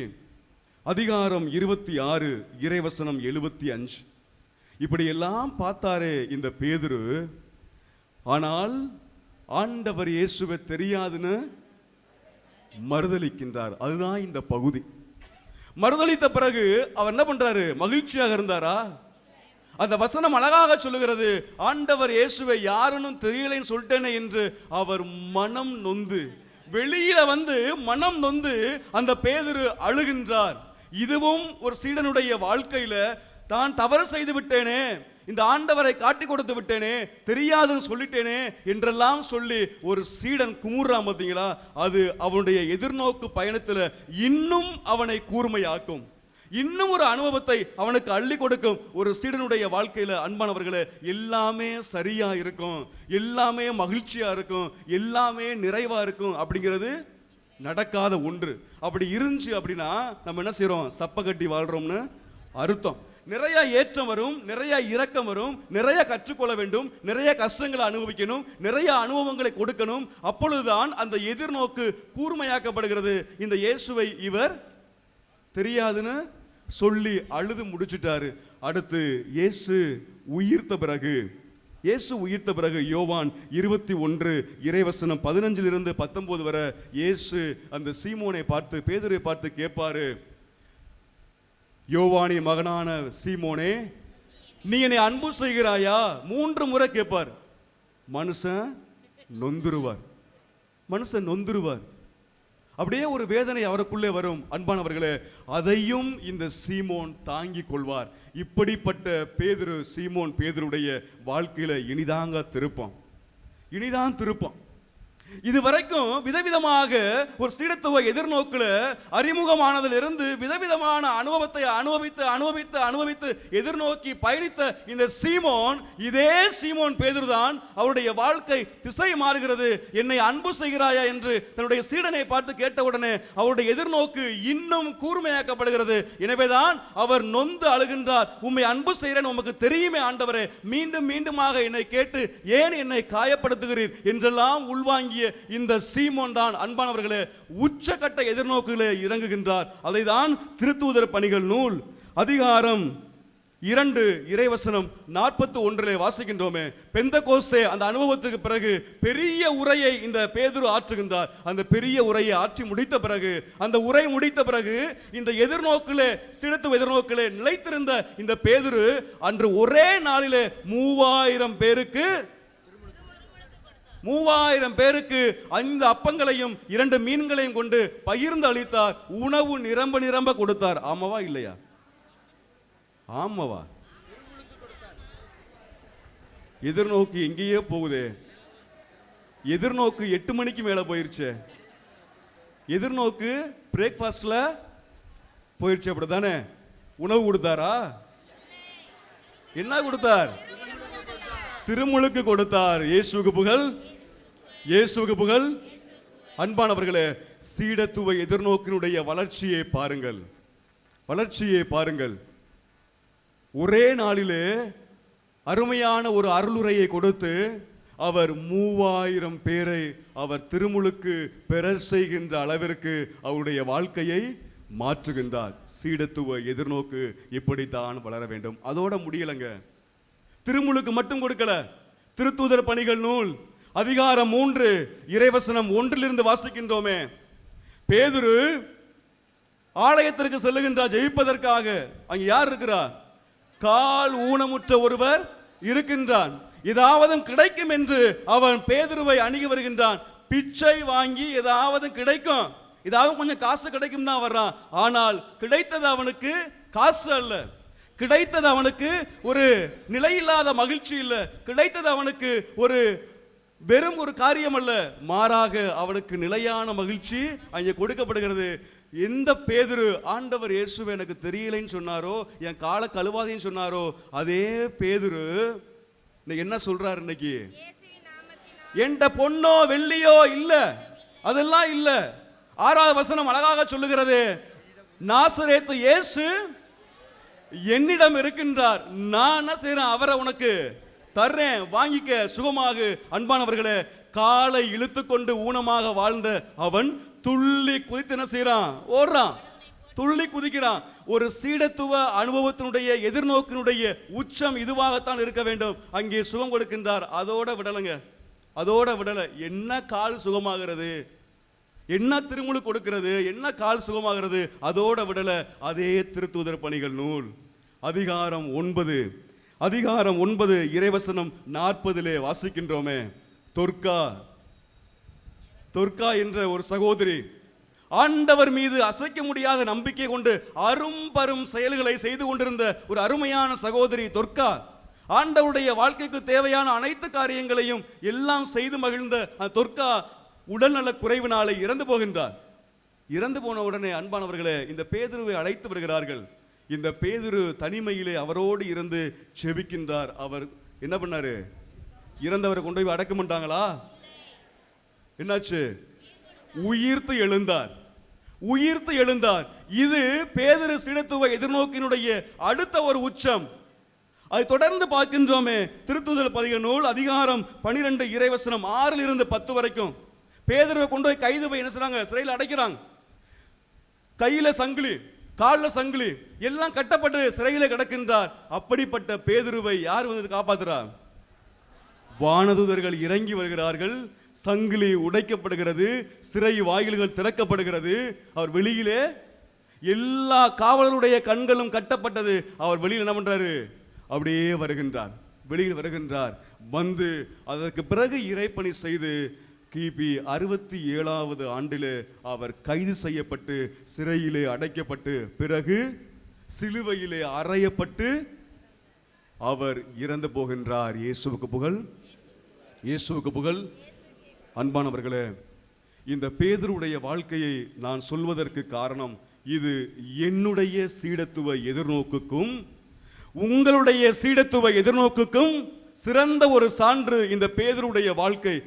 அதிகாரம் 26 இறைவசனம் 75. இப்படி எல்லாம் பார்த்தாரே இந்த பேதுரு, ஆனால் ஆண்டவர் இயேசுவை தெரியாதுன்னு மறுதலிக்கின்றார். அதுதான் இந்த பகுதி. மறுதலித்த பிறகு அவர் என்ன பண்றாரு? மகிழ்ச்சியாக இருந்தாரா? அந்த வசனம் அழகாக சொல்லுகிறது, ஆண்டவர் இயேசுவை யாருன்னு தெரியலைன்னு சொல்லிட்டேனே என்று அவர் மனம் நொந்து, வெளியில வந்து மனம் நொந்து அந்த பேதுரு அழுகின்றார். இதுவும் ஒரு சீடனுடைய வாழ்க்கையில, தான் தவறு செய்து விட்டேனே, இந்த ஆண்டவரை காட்டி கொடுத்து விட்டேனே, தெரியாதுன்னு சொல்லிட்டேனே என்றெல்லாம் சொல்லி ஒரு சீடன் குமுறான் பார்த்தீங்களா? அது அவனுடைய எதிர்நோக்கு பயணத்தில் இன்னும் அவனை கூர்மையாக்கும், இன்னும் ஒரு அனுபவத்தை அவனுக்கு அள்ளி கொடுக்கும். ஒரு சீடனுடைய வாழ்க்கையில அன்பானவர்களே, எல்லாமே சரியா இருக்கும், எல்லாமே மகிழ்ச்சியா இருக்கும், எல்லாமே நிறைவா இருக்கும் அப்படிங்கிறது நடக்காத ஒன்று. அப்படி இருந்துச்சு அப்படின்னா நம்ம என்ன செய்யறோம்? சப்ப கட்டி வாழ்றோம்னு அர்த்தம். நிறைய ஏற்றம் வரும், நிறைய இரக்கம் வரும், நிறைய கற்றுக்கொள்ள வேண்டும், நிறைய கஷ்டங்களை அனுபவிக்கணும், நிறைய அனுபவங்களை கொடுக்கணும். அப்பொழுதுதான் அந்த எதிர்நோக்கு கூர்மையாக்கப்படுகிறது. இந்த இயேசுவை இவர் தெரியாதுன்னு சொல்லி அழுது முடிச்சுட்டாரு. அடுத்து இயேசு உயிர்த்த பிறகு இயேசு உயிர்த்த பிறகு யோவான் 21 இறைவசனம் 15 - 19 வரை இயேசு அந்த சீமோனை பார்த்து, பேதுருவை பார்த்து கேட்பாரு, யோவானின் மகனான சீமோனே, நீ என்னை அன்பு செய்கிறாயா? 3 முறை கேட்பார். மனுஷன் நொந்துருவார். அப்படியே ஒரு வேதனை அவருக்குள்ளே வரும். அன்பானவர்களே, அதையும் இந்த சீமோன் தாங்கிக் கொள்வார். இப்படிப்பட்ட பேதுரு, சீமோன் பேதுருடைய வாழ்க்கையில இனிதான் திருப்பம். இதுவரைக்கும் விதவிதமாக ஒரு சீடத்துவ எதிர்நோக்குல அறிமுகமானதிலிருந்து விதவிதமான அனுபவத்தை அனுபவித்து எதிர்நோக்கி பயணித்த இந்த சீமோன், இதே சீமோன் பேதுருதான் அவருடைய வாழ்க்கை திசை மாறுகிறது. என்னை அன்பு செய்கிறாயா என்று தன்னுடைய சீடனை பார்த்து கேட்டவுடனே அவருடைய எதிர்நோக்கு இன்னும் கூர்மையாக்கப்படுகிறது. எனவேதான் அவர் நொந்து அழுகின்றார். உம்மை அன்பு செய்கிறேன், உமக்கு தெரியுமே ஆண்டவரே, மீண்டும் மீண்டுமாக என்னை கேட்டு ஏன் என்னை காயப்படுத்துகிறீர் என்றெல்லாம் உள்வாங்கி இந்த சீமோன் தான் அன்பானவர்களே உச்சகட்ட எதிர்நோக்குகளே இறங்குகின்றார். அதைதான் திருத்தூதர் பணிகள் நூல் அதிகாரம் 2 இறைவசனம் 41 வாசிக்கின்றோமே. பெந்தகோஸ்தே அந்த அனுபவத்துக்கு பிறகு பெரிய உரையை இந்த பேதுரு ஆற்றுகின்றார். அந்த பெரிய உரையை ஆற்றி முடித்த பிறகு, அந்த உரை முடித்த பிறகு, இந்த எதிர்நோக்கிலே, சிடத்துவ எதிர்நோக்கிலே நிலைத்திருந்த இந்த பேதுரு அன்று ஒரே நாளிலே 3000 பேருக்கு 5 அப்பங்களையும் 2 மீன்களையும் கொண்டு பகிர்ந்து அளித்தார். உணவு நிரம்ப கொடுத்தார். ஆமாவா இல்லையா? ஆமாவா? எதிர்நோக்கு எங்கேயே போகுது. எதிர்நோக்கு 8 மணிக்கு மேல போயிருச்சு. எதிர்நோக்கு பிரேக்ஃபாஸ்ட்ல போயிருச்சு. அப்படித்தானே? உணவு கொடுத்தாரா? என்ன கொடுத்தார்? திருமுழுக்கு கொடுத்தார். இயேசுவுக்கு புகழ். அன்பானவர்களே, சீடத்துவ எதிர்நோக்கினுடைய வளர்ச்சியை பாருங்கள். ஒரே நாளிலே அருமையான ஒரு அருளுரையை கொடுத்து அவர் 3000 பேரை அவர் திருமுழுக்கு பெற செய்கின்ற அளவிற்கு அவருடைய வாழ்க்கையை மாற்றுகின்றார். சீடத்துவ எதிர்நோக்கு இப்படித்தான் வளர வேண்டும். அதோட முடியலங்க. திருமுழுக்கு மட்டும் கொடுக்கல. திருத்தூதர் பணிகள் நூல் அதிகாரம் 3 இறைவசனம் 1 வாசிக்கின்றோமே. பேதுரு ஆலயத்திற்கு செல்லுகின்றார் ஜெபிப்பதற்காக. அங்க யார் இருக்கிறார்? கால் ஊனமுற்ற ஒருவர் இருக்கின்றான். ஏதாவது கிடைக்கும் என்று அவன் பேதுருவை அணுகி வருகின்றான். பிச்சை வாங்கி ஏதாவது கிடைக்கும், ஏதாவது கொஞ்சம் காசு கிடைக்கும் தான் வர்றான். ஆனால் கிடைத்தது அவனுக்கு காசு அல்ல, கிடைத்தது அவனுக்கு ஒரு நிலையில்லாத மகிழ்ச்சி இல்லை, கிடைத்தது அவனுக்கு ஒரு வெறும் ஒரு காரியம் அல்ல, மாறாக அவனுக்கு நிலையான மகிழ்ச்சி அங்கே கொடுக்கப்படுகிறது. எந்த பேதுரு ஆண்டவர் இயேசுவை எனக்கு தெரியலைன்னு சொன்னாரோ, என் காலை கழுவாதேன்னு சொன்னாரோ, அதே பேதுரு என்ன சொல்றாரு இன்னைக்கு? என்கிட்ட பொன்னோ வெள்ளியோ இல்ல, அதெல்லாம் இல்ல. 6வது வசனம் அழகாக சொல்லுகிறது, நாசரேத்து இயேசு என்னிடம் இருக்கின்றார், நான் என்ன செய்றேன்? அவரை உனக்கு தர்றேன், வாங்கிக்க, சுகமாக. அன்பானவர்களே, காலை இழுத்து கொண்டு ஊனமாக வாழ்ந்த அவன் துள்ளி குதித்து என்ன செய்யறான்? ஓடுறான், துள்ளி குதிக்கிறான். ஒரு சீடத்துவ அனுபவத்தினுடைய எதிர்நோக்கினுடைய உச்சம் இதுவாகத்தான் இருக்க வேண்டும். அங்கே சுகம் கொடுக்கின்றார். அதோட விடலைங்க, அதோட விடலை. என்ன கால் சுகமாகிறது, என்ன திருமுழு கொடுக்கிறது, என்ன கால் சுகமாகிறது, அதோட விடல. அதே திருத்தூதர் பணிகள் நூல் அதிகாரம் 9 இறைவசனம் 40 வாசிக்கின்றோமே. தொர்க்கா என்ற ஒரு சகோதரி ஆண்டவர் மீது அசைக்க முடியாத நம்பிக்கை கொண்டு அரும்பெரும் செயல்களை செய்து கொண்டிருந்த ஒரு அருமையான சகோதரி தொர்க்கா. ஆண்டவருடைய வாழ்க்கைக்கு தேவையான அனைத்து காரியங்களையும் எல்லாம் செய்து மகிழ்ந்த தொர்க்கா உடல்நல குறைவினாலே இறந்து போகின்றார். இறந்து போன உடனே அன்பானவர்களே, இந்த பேதுருவை அழைத்து வருகிறார்கள். இந்த பேதுரு தனிமையிலே அவரோடு இருந்து செபிக்கின்றார். அவர் என்ன பண்ணாரு? இறந்தவரை கொண்டு போய் அடக்க மாட்டாங்களா? என்னாச்சு? உயிர்த்து எழுந்தார். இது பேதுரு சீடத்துவ எதிர்நோக்கினுடைய அடுத்த ஒரு உச்சம். அதை தொடர்ந்து பார்க்கின்றோமே. திருத்தூதர் பணிகள் நூல் அதிகாரம் 12 இறைவசனம் 6 - 10 வரைக்கும். பேதுருவை கொண்டு போய் கைது போய் என்ன செய்றாங்க? சிறையில் அடைக்கிறாங்க. கையில சங்கிலி, காலில் சங்கிலி எல்லாம் கட்டப்பட்டு சிறையில கிடக்கின்றார். அப்படிப்பட்ட பேதுருவை யார் வந்து காப்பாத்துறா? வானதூதர்கள் இறங்கி வருகிறார்கள், சங்கிலி உடைக்கப்படுகிறது, சிறை வாயில்கள் திறக்கப்படுகிறது. அவர் வெளியிலே, எல்லா காவலருடைய கண்களும் கட்டப்பட்டது. அவர் வெளியில் என்ன பண்றாரு? அப்படியே வருகின்றார், வெளியில் வருகின்றார். வந்து அதற்கு பிறகு இறைப்பணி செய்து கிபி 67வது ஆண்டிலே அவர் கைது செய்யப்பட்டு சிறையிலே அடைக்கப்பட்டு பிறகு சிலுவையிலே அறையப்பட்டு அவர் இறந்து போகின்றார். இயேசுவுக்கு புகழ், இயேசுவுக்கு புகழ். அன்பானவர்களே, இந்த பேதுருடைய வாழ்க்கையை நான் சொல்வதற்கு காரணம், இது என்னுடைய சீடத்துவ எதிர்நோக்குக்கும் உங்களுடைய சீடத்துவ எதிர்நோக்குக்கும் சிறந்த ஒரு சான்று இந்த பேதுருடைய வாழ்க்கை.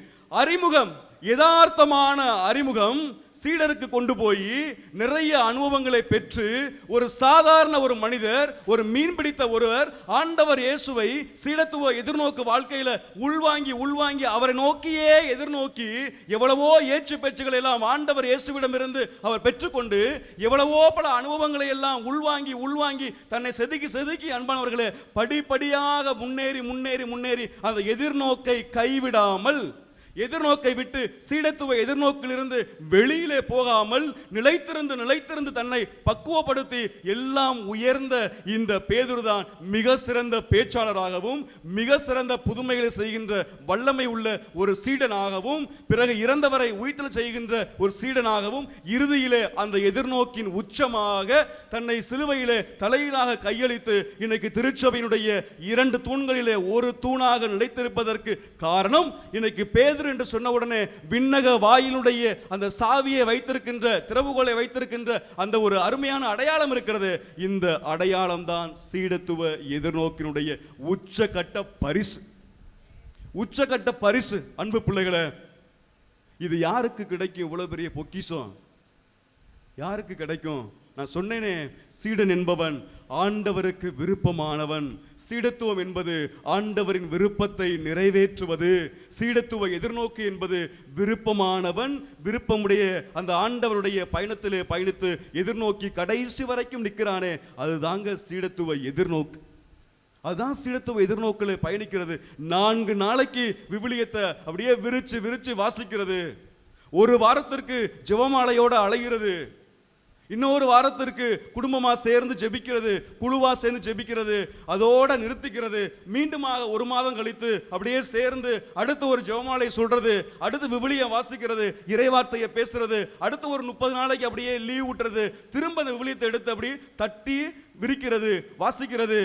அறிமுகம், யதார்த்தமான அறிமுகம் சீடருக்கு கொண்டு போய் நிறைய அனுபவங்களை பெற்று ஒரு சாதாரண ஒரு மனிதர், ஒரு மீன் பிடித்த ஒருவர் ஆண்டவர் இயேசுவை சீடத்துவ எதிர்நோக்கு வாழ்க்கையில உள்வாங்கி உள்வாங்கி அவரை நோக்கியே எதிர்நோக்கி எவ்வளவோ ஏச்சு பேச்சுகளை எல்லாம் ஆண்டவர் இயேசுவிடம் இருந்து அவர் பெற்றுக்கொண்டு எவ்வளவோ பல அனுபவங்களை எல்லாம் உள்வாங்கி உள்வாங்கி தன்னை செதுக்கி செதுக்கி அன்பானவர்களே படிப்படியாக முன்னேறி முன்னேறி முன்னேறி அந்த எதிர்நோக்கை கைவிடாமல், எதிர்நோக்கை விட்டு சீடத்துவ எதிர்நோக்கிலிருந்து வெளியிலே போகாமல் நிலைத்திருந்து நிலைத்திருந்து தன்னை பக்குவப்படுத்தி எல்லாம் உயர்ந்த இந்த பேதுருதான் மிக சிறந்த பேச்சாளராகவும் மிக சிறந்த புதுமைகளை செய்கின்ற வல்லமை உள்ள ஒரு சீடனாகவும் பிறகு இறந்தவரை உயிர்த்தெழச் செய்கின்ற ஒரு சீடனாகவும் இறுதியிலே அந்த எதிர்நோக்கின் உச்சமாக தன்னை சிலுவையிலே தலையிலாக கையளித்து இன்னைக்கு திருச்சபையினுடைய 2 தூண்களிலே ஒரு தூணாக நிலைத்திருப்பதற்கு காரணம், இன்னைக்கு பேதுரு என்று சொன்ன உடனே விண்ணக வாயிலுடைய அந்த சாவியை வைத்திருக்கின்ற, திறவுகோலை வைத்திருக்கின்ற அந்த ஒரு அருமையான அடையாளம் இருக்கிறது. இந்த அடையாளம் தான் சீடத்துவ எதிர்நோக்கினுடைய உச்சகட்ட பரிசு, உச்சகட்ட பரிசு. அன்பு பிள்ளைகளே, இது யாருக்கு கிடைக்கும்? இவ்வளவு பெரிய பொக்கிஷம் யாருக்கு கிடைக்கும்? நான் சொன்னேனே, சீடன் என்பவன் ஆண்டவருக்கு விருப்பமானவன். சீடத்துவம் என்பது ஆண்டவரின் விருப்பத்தை நிறைவேற்றுவது. சீடத்துவ எதிர்நோக்கு என்பது விருப்பமானவன், விருப்பமுடைய அந்த ஆண்டவருடைய பயணத்திலே பயணித்து எதிர்நோக்கி கடைசி வரைக்கும் நிற்கிறானே, அதுதாங்க சீடத்துவ எதிர்நோக்கு. அதுதான் சீடத்துவ எதிர்நோக்கில் பயணிக்கிறது. 4 நாளைக்கு விவிலியத்தை அப்படியே விரிச்சு விரிச்சு வாசிக்கிறது. ஒரு வாரத்திற்கு ஜெபமாலையோட அலைகிறது. இன்னொரு வாரத்திற்கு குடும்பமா சேர்ந்து ஜெபிக்கிறது, குழுவா சேர்ந்து ஜெபிக்கிறது, அதோட நிறுத்திக்கிறது. மீண்டுமாக 1 மாதம் கழித்து அப்படியே சேர்ந்து அடுத்து ஒரு ஜெபமாலை சொல்றது, அடுத்து விவிலியம் வாசிக்கிறது, இறைவார்த்தையை பேசுறது, அடுத்து ஒரு 30 நாளைக்கு அப்படியே லீவ் விட்டுறது, திரும்ப அந்த விவிலியத்தை எடுத்து அப்படி தட்டி விரிக்கிறது, வாசிக்கிறது.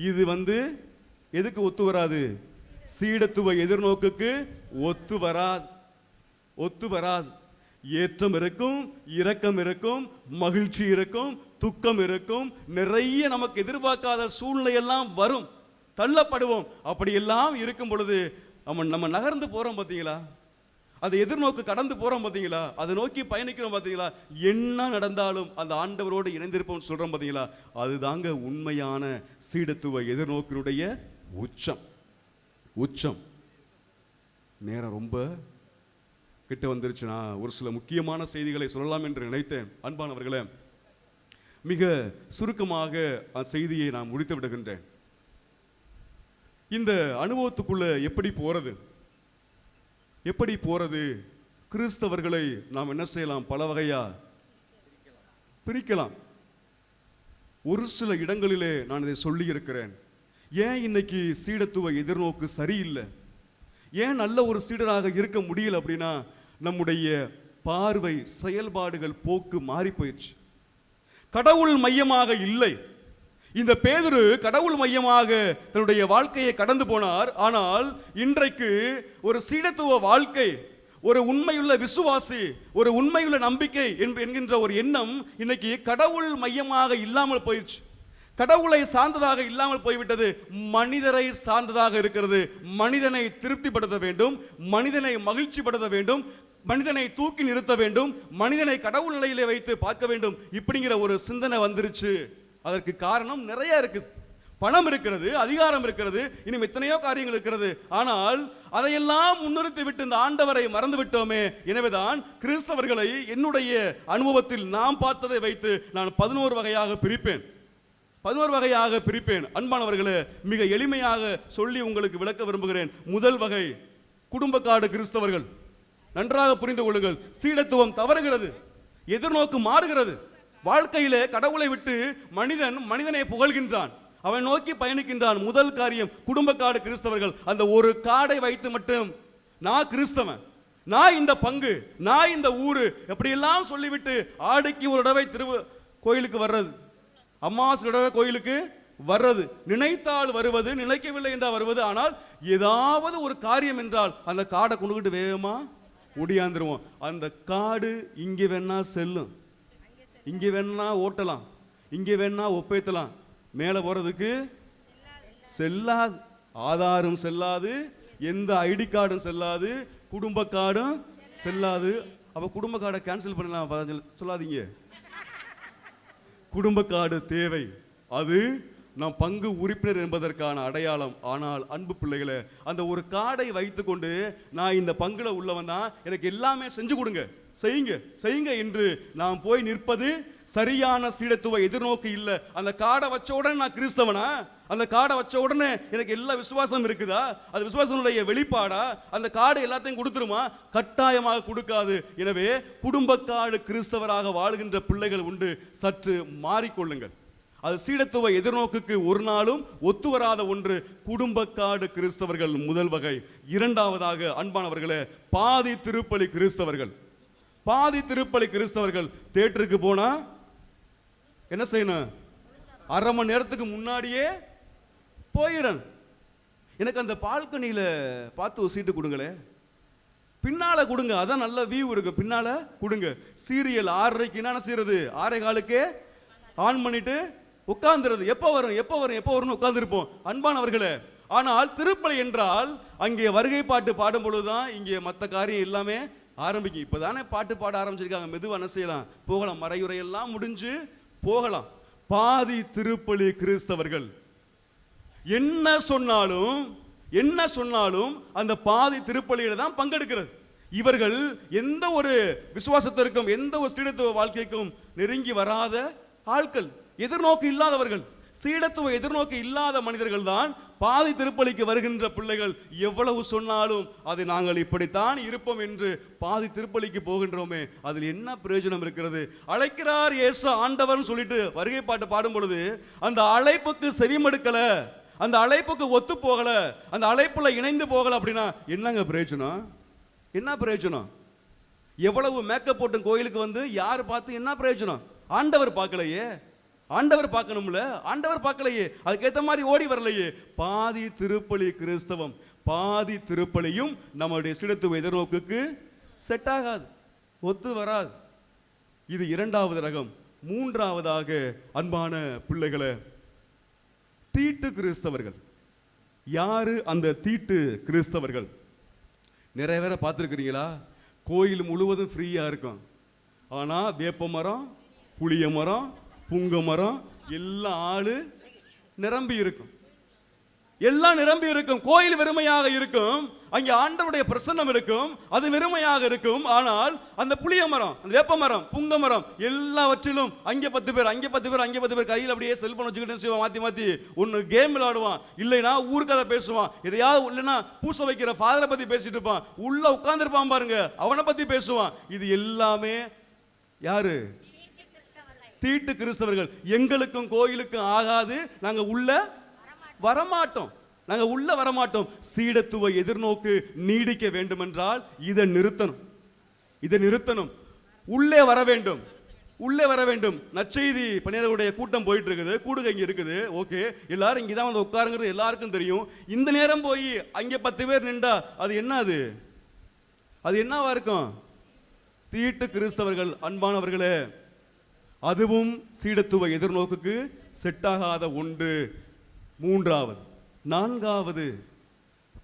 இது எதுக்கு ஒத்து வராது? சீடத்துவ எதிர்நோக்குக்கு ஒத்து வராது, ஒத்து வராது. ஏற்றம் இருக்கும், இரக்கம் இருக்கும், மகிழ்ச்சி இருக்கும், துக்கம் இருக்கும், நிறைய நமக்கு எதிர்பார்க்காத சூழ்நிலை எல்லாம் வரும், தள்ளப்படுவோம். அப்படியெல்லாம் இருக்கும் பொழுது நம்ம நகர்ந்து போறோம் பார்த்தீங்களா, அதை எதிர்நோக்கு கடந்து போறோம் பார்த்தீங்களா, அதை நோக்கி பயணிக்கிறோம் பார்த்தீங்களா, என்ன நடந்தாலும் அந்த ஆண்டவரோடு இணைந்திருப்போம் சொல்றோம் பார்த்தீங்களா, அதுதாங்க உண்மையான சீடத்துவ எதிர்நோக்கினுடைய உச்சம். உச்சம். நேரம் ரொம்ப கிட்ட வந்துருச்சுன்னா ஒரு சில முக்கியமான செய்திகளை சொல்லலாம் என்று நினைத்தேன். அன்பானவர்களே, மிக சுருக்கமாக அந்த செய்தியை நான் முடித்து விடுகின்றேன். இந்த அனுபவத்துக்குள்ள எப்படி போறது, எப்படி போறது? கிறிஸ்தவர்களை நாம் என்ன செய்யலாம்? பல வகையா பிரிக்கலாம். ஒரு சில இடங்களிலே நான் இதை சொல்லி இருக்கிறேன். ஏன் இன்னைக்கு சீடத்துவ எதிர்நோக்கு சரியில்லை, ஏன் நல்ல ஒரு சீடராக இருக்க முடியல அப்படின்னா, நம்முடைய பார்வை, செயல்பாடுகள், போக்கு மாறி போயிடுச்சு. கடவுள் மையமாக இல்லை. இந்த பேதுரு கடவுள் மையமாக தன்னுடைய வாழ்க்கையை கடந்து போனார். ஆனால் இன்றைக்கு ஒரு சீடத்துவ வாழ்க்கை, ஒரு உண்மையுள்ள விசுவாசி, ஒரு உண்மையுள்ள நம்பிக்கை என்கின்ற ஒரு எண்ணம் இன்னைக்கு கடவுள் மையமாக இல்லாமல் போயிடுச்சு. கடவுளை சார்ந்ததாக இல்லாமல் போய்விட்டது, மனிதரை சார்ந்ததாக இருக்கிறது. மனிதனை திருப்திப்படுத்த வேண்டும், மனிதனை மகிழ்ச்சிப்படுத்த வேண்டும், மனிதனை தூக்கி நிறுத்த வேண்டும், மனிதனை கடவுள் நிலையிலே வைத்து பார்க்க வேண்டும், இப்படிங்கிற ஒரு சிந்தனை வந்துருச்சு. அதற்கு காரணம் நிறைய இருக்குது. பணம் இருக்கிறது, அதிகாரம் இருக்கிறது, இன்னும் எத்தனையோ காரியங்கள் இருக்கிறது. ஆனால் அதையெல்லாம் முன்னிறுத்தி விட்டு இந்த ஆண்டவரை மறந்து விட்டோமே. எனவேதான் கிறிஸ்தவர்களை என்னுடைய அனுபவத்தில் நாம் பார்த்ததை வைத்து நான் 11 வகையாக பிரிப்பேன். 11 வகையாக பிரிப்பேன். அன்பானவர்களே, மிக எளிமையாக சொல்லி உங்களுக்கு விளக்க விரும்புகிறேன். முதல் வகை குடும்பக்காடு கிறிஸ்தவர்கள். நன்றாக புரிந்து கொள்ளுங்கள். சீடத்துவம் தவறுகிறது, எதிர்நோக்கு மாறுகிறது. வாழ்க்கையிலே கடவுளை விட்டு மனிதனை புகழ்கின்றான், அவன் நோக்கி பயணிக்கின்றான். முதல் காரியம் குடும்பக்காடு கிறிஸ்தவர்கள். அந்த ஒரு காடை வைத்து மட்டும் நான் கிறிஸ்தவன், நான் இந்த பங்கு, நான் இந்த ஊரு எப்படியெல்லாம் சொல்லிவிட்டு ஆடைக்கு ஒரு தடவை கோயிலுக்கு வர்றது, அம்மாவாசை தடவை கோயிலுக்கு வர்றது, நினைத்தால் வருவது, நினைக்கவில்லை என்றால் வருவது. ஆனால் ஏதாவது ஒரு காரியம் என்றால் அந்த காடை கொண்டுகிட்டு வேகமா ஒடியாந்துருவோம். அந்த காடு இங்கே வேணா செல்லும், இங்கே வேணா ஓட்டலாம், இங்கே வேணா ஒப்பேத்தலாம், மேலே போறதுக்கு செல்லாது. ஆதாரம் செல்லாது, எந்த ஐடி கார்டும் செல்லாது, குடும்ப கார்டும் செல்லாது. அப்ப குடும்ப கார்டை கேன்சல் பண்ணலாம் சொல்லாதீங்க. குடும்ப கார்டு தேவை, அது நாம் பங்கு உறுப்பினர் என்பதற்கான அடையாளம். ஆனால் அன்பு பிள்ளைகளே, அந்த ஒரு கார்டை வைத்துக்கொண்டு நான் இந்த பங்குல உள்ளவன் தான், எனக்கு எல்லாமே செஞ்சு கொடுங்க, செய்யுங்க என்று நாம் போய் நிற்பது சரியான சீடத்துவ எதிர்நோக்கு இல்லை. அந்த காடை வச்ச உடனே நான் கிறிஸ்தவனா? அந்த காடை வச்ச உடனே எனக்கு எல்லா விசுவாசம் இருக்குதா? அது விசுவாசனுடைய வெளிப்பாடா? அந்த காடு எல்லாத்தையும் கொடுத்துருமா? கட்டாயமாக கொடுக்காது. எனவே குடும்பக்காடு கிறிஸ்தவராக வாழ்கின்ற பிள்ளைகள் உண்டு. சற்று மாறிக்கொள்ளுங்கள். அது சீடத்துவ எதிர்நோக்குக்கு ஒரு நாளும் ஒத்து வராத ஒன்று. குடும்பக்காடு கிறிஸ்தவர்கள் முதல் வகை. இரண்டாவதாக அன்பானவர்களே, பாதி திருப்பலி கிறிஸ்தவர்கள். பாதி திருப்பலி கிறிஸ்தவர்கள் தியேட்டருக்கு போனா என்ன செய்யணும்? அரை மணி நேரத்துக்கு முன்னாடியே போயிடணும். எனக்கு அந்த பால்கனியில பார்த்து ஒரு சீட்டு கொடுங்களே, பின்னால கொடுங்க, அதான் நல்ல வியூ இருக்கு, பின்னால கொடுங்க. சீரியல் 6:30 என்ன செய்யறது? 6:15 ஆன் பண்ணிட்டு உட்கார்ந்துறது. எப்போ வரும் உட்கார்ந்துருப்போம் அன்பானவர்களே. ஆனால் திருப்பலி என்றால் அங்கே வருகை பாட்டு பாடும் பொழுதுதான் இங்கே மற்ற காரியம் எல்லாமே ஆரம்பிக்கும். இப்பதானே பாட்டு பாட ஆரம்பிச்சிருக்காங்க, மெதுவாக என்ன செய்யலாம், போகலாம், மறையுறையெல்லாம் முடிஞ்சு போகலாம். பாதி திருப்பலி கிறிஸ்தவர்கள் என்ன சொன்னாலும் அந்த பாதி திருப்பலியில தான் பங்கெடுக்கிறது. இவர்கள் எந்த ஒரு விசுவாசத்திற்கும் எந்த ஒரு சீடத்துவ வாழ்க்கைக்கும் நெருங்கி வராத ஆட்கள், எதிர்நோக்கு இல்லாதவர்கள். சீடத்துவ எதிர்நோக்கு இல்லாத மனிதர்கள் தான் பாதி திருப்பலிக்கு வருகின்ற பிள்ளைகள். எவ்வளவு சொன்னாலும் அது நாங்கள் இப்படித்தான் இருப்போம் என்று பாதி திருப்பலிக்கு போகின்றோமே, அதில் என்ன பிரயோஜனம் இருக்கிறது? அழைக்கிறார் இயேசு ஆண்டவர்னு சொல்லிட்டு வருகை பாட்டு பாடும் பொழுது அந்த அழைப்புக்கு செவிமடுக்கல, அந்த அழைப்புக்கு ஒத்து போகல, அந்த அழைப்புல இணைந்து போகல அப்படின்னா என்னங்க பிரயோஜனம்? என்ன பிரயோஜனம்? எவ்வளவு மேக்கப் போட்டு கோயிலுக்கு வந்து யார் பார்த்து என்ன பிரயோஜனம்? ஆண்டவர் பார்க்கலையே, ஆண்டவர் பார்க்கணும்ல, ஆண்டவர் பார்க்கலையே, அதுக்கேற்ற மாதிரி ஓடி வரலையே. பாதி திருப்பலி கிறிஸ்தவம், பாதி திருப்பலியும் நம்முடைய சீடத்துவ எதிர்நோக்குக்கு செட் ஆகாது, ஒத்து வராது. இது இரண்டாவது ரகம். மூன்றாவதாக அன்பான பிள்ளைகளை, தீட்டு கிறிஸ்தவர்கள். யாரு அந்த தீட்டு கிறிஸ்தவர்கள்? நிறைய பேரை பார்த்துருக்கிறீங்களா? கோயில் முழுவதும் ஃப்ரீயா இருக்கும், ஆனா வேப்ப மரம், புளிய மரம், புங்க மரம் எல்லாம் ஆளு நிரம்பி இருக்கும், எல்லாம் நிரம்பி இருக்கும். கோயில் வெறுமையாக இருக்கும், அங்கே ஆண்டவருடைய பிரசன்னம் இருக்கும், அது வெறுமையாக இருக்கும். ஆனால் அந்த புளிய மரம், அந்த வேப்ப மரம், புங்க மரம் எல்லாவற்றிலும் அங்கே 10 பேர், அங்கே 10 பேர், அங்கே 10 பேர் கையில் அப்படியே செல்போன் வச்சுக்கிட்டு மாற்றி மாற்றி ஒன்று கேம் விளையாடுவான், இல்லைன்னா ஊருக்கதை பேசுவான், எதையாவது இல்லைன்னா பூச வைக்கிற ஃபாதரை பற்றி பேசிட்டு இருப்பான், உள்ள உட்கார்ந்துருப்பான் பாருங்க, அவனை பற்றி பேசுவான். இது எல்லாமே யாரு? தீட்டு கிறிஸ்தவர்கள். எங்களுக்கும் கோயிலுக்கும் ஆகாது, நாங்க உள்ள வரமாட்டோம், நாங்க உள்ள வரமாட்டோம். சீடத்துவ எதிர்நோக்கு நீடிக்க வேண்டும் என்றால் இதை நிறுத்தணும், உள்ளே வர வேண்டும், உள்ளே வர வேண்டும். நற்செய்தி பணியாளர்களுடைய கூட்டம் போயிட்டு இருக்குது, கூடுகை இங்க இருக்குது, ஓகே, எல்லாரும் இங்கதான் வந்து உட்காருங்கிறது எல்லாருக்கும் தெரியும். இந்த நேரம் போய் அங்கே 10 பேர் நின்றா அது என்ன? அது என்னவா இருக்கும்? தீட்டு கிறிஸ்தவர்கள். அன்பானவர்களே, அதுவும் சீடத்துவ எதிர்நோக்குக்கு செட்டாகாத ஒன்று. மூன்றாவது. நான்காவது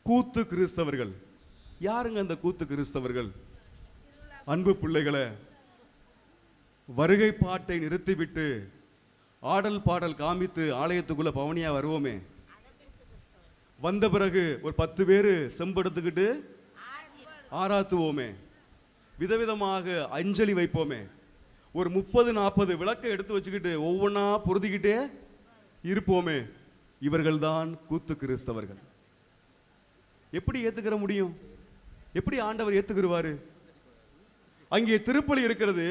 கூத்து கிறிஸ்தவர்கள். யாருங்க அந்த கூத்து கிறிஸ்தவர்கள்? அன்பு பிள்ளைகளே, வருகை பாட்டை நிறுத்திவிட்டு ஆடல் பாடல் காமித்து ஆலயத்துக்குள்ள பவனியா வருவோமே, வந்த பிறகு ஒரு 10 பேர் செம்பெடுத்துக்கிட்டு ஆராத்துவோமே, விதவிதமாக அஞ்சலி வைப்போமே, ஒரு 30-40 விளக்கை எடுத்து வச்சுக்கிட்டு ஒவ்வொன்றா பொருதிக்கிட்டே இருப்போமே, இவர்கள்தான் கூத்து கிறிஸ்தவர்கள். எப்படி ஏத்துக்கிற முடியும்? எப்படி ஆண்டவர் ஏத்துக்கிடுவாரு? அங்கே திருப்பலி இருக்கிறது,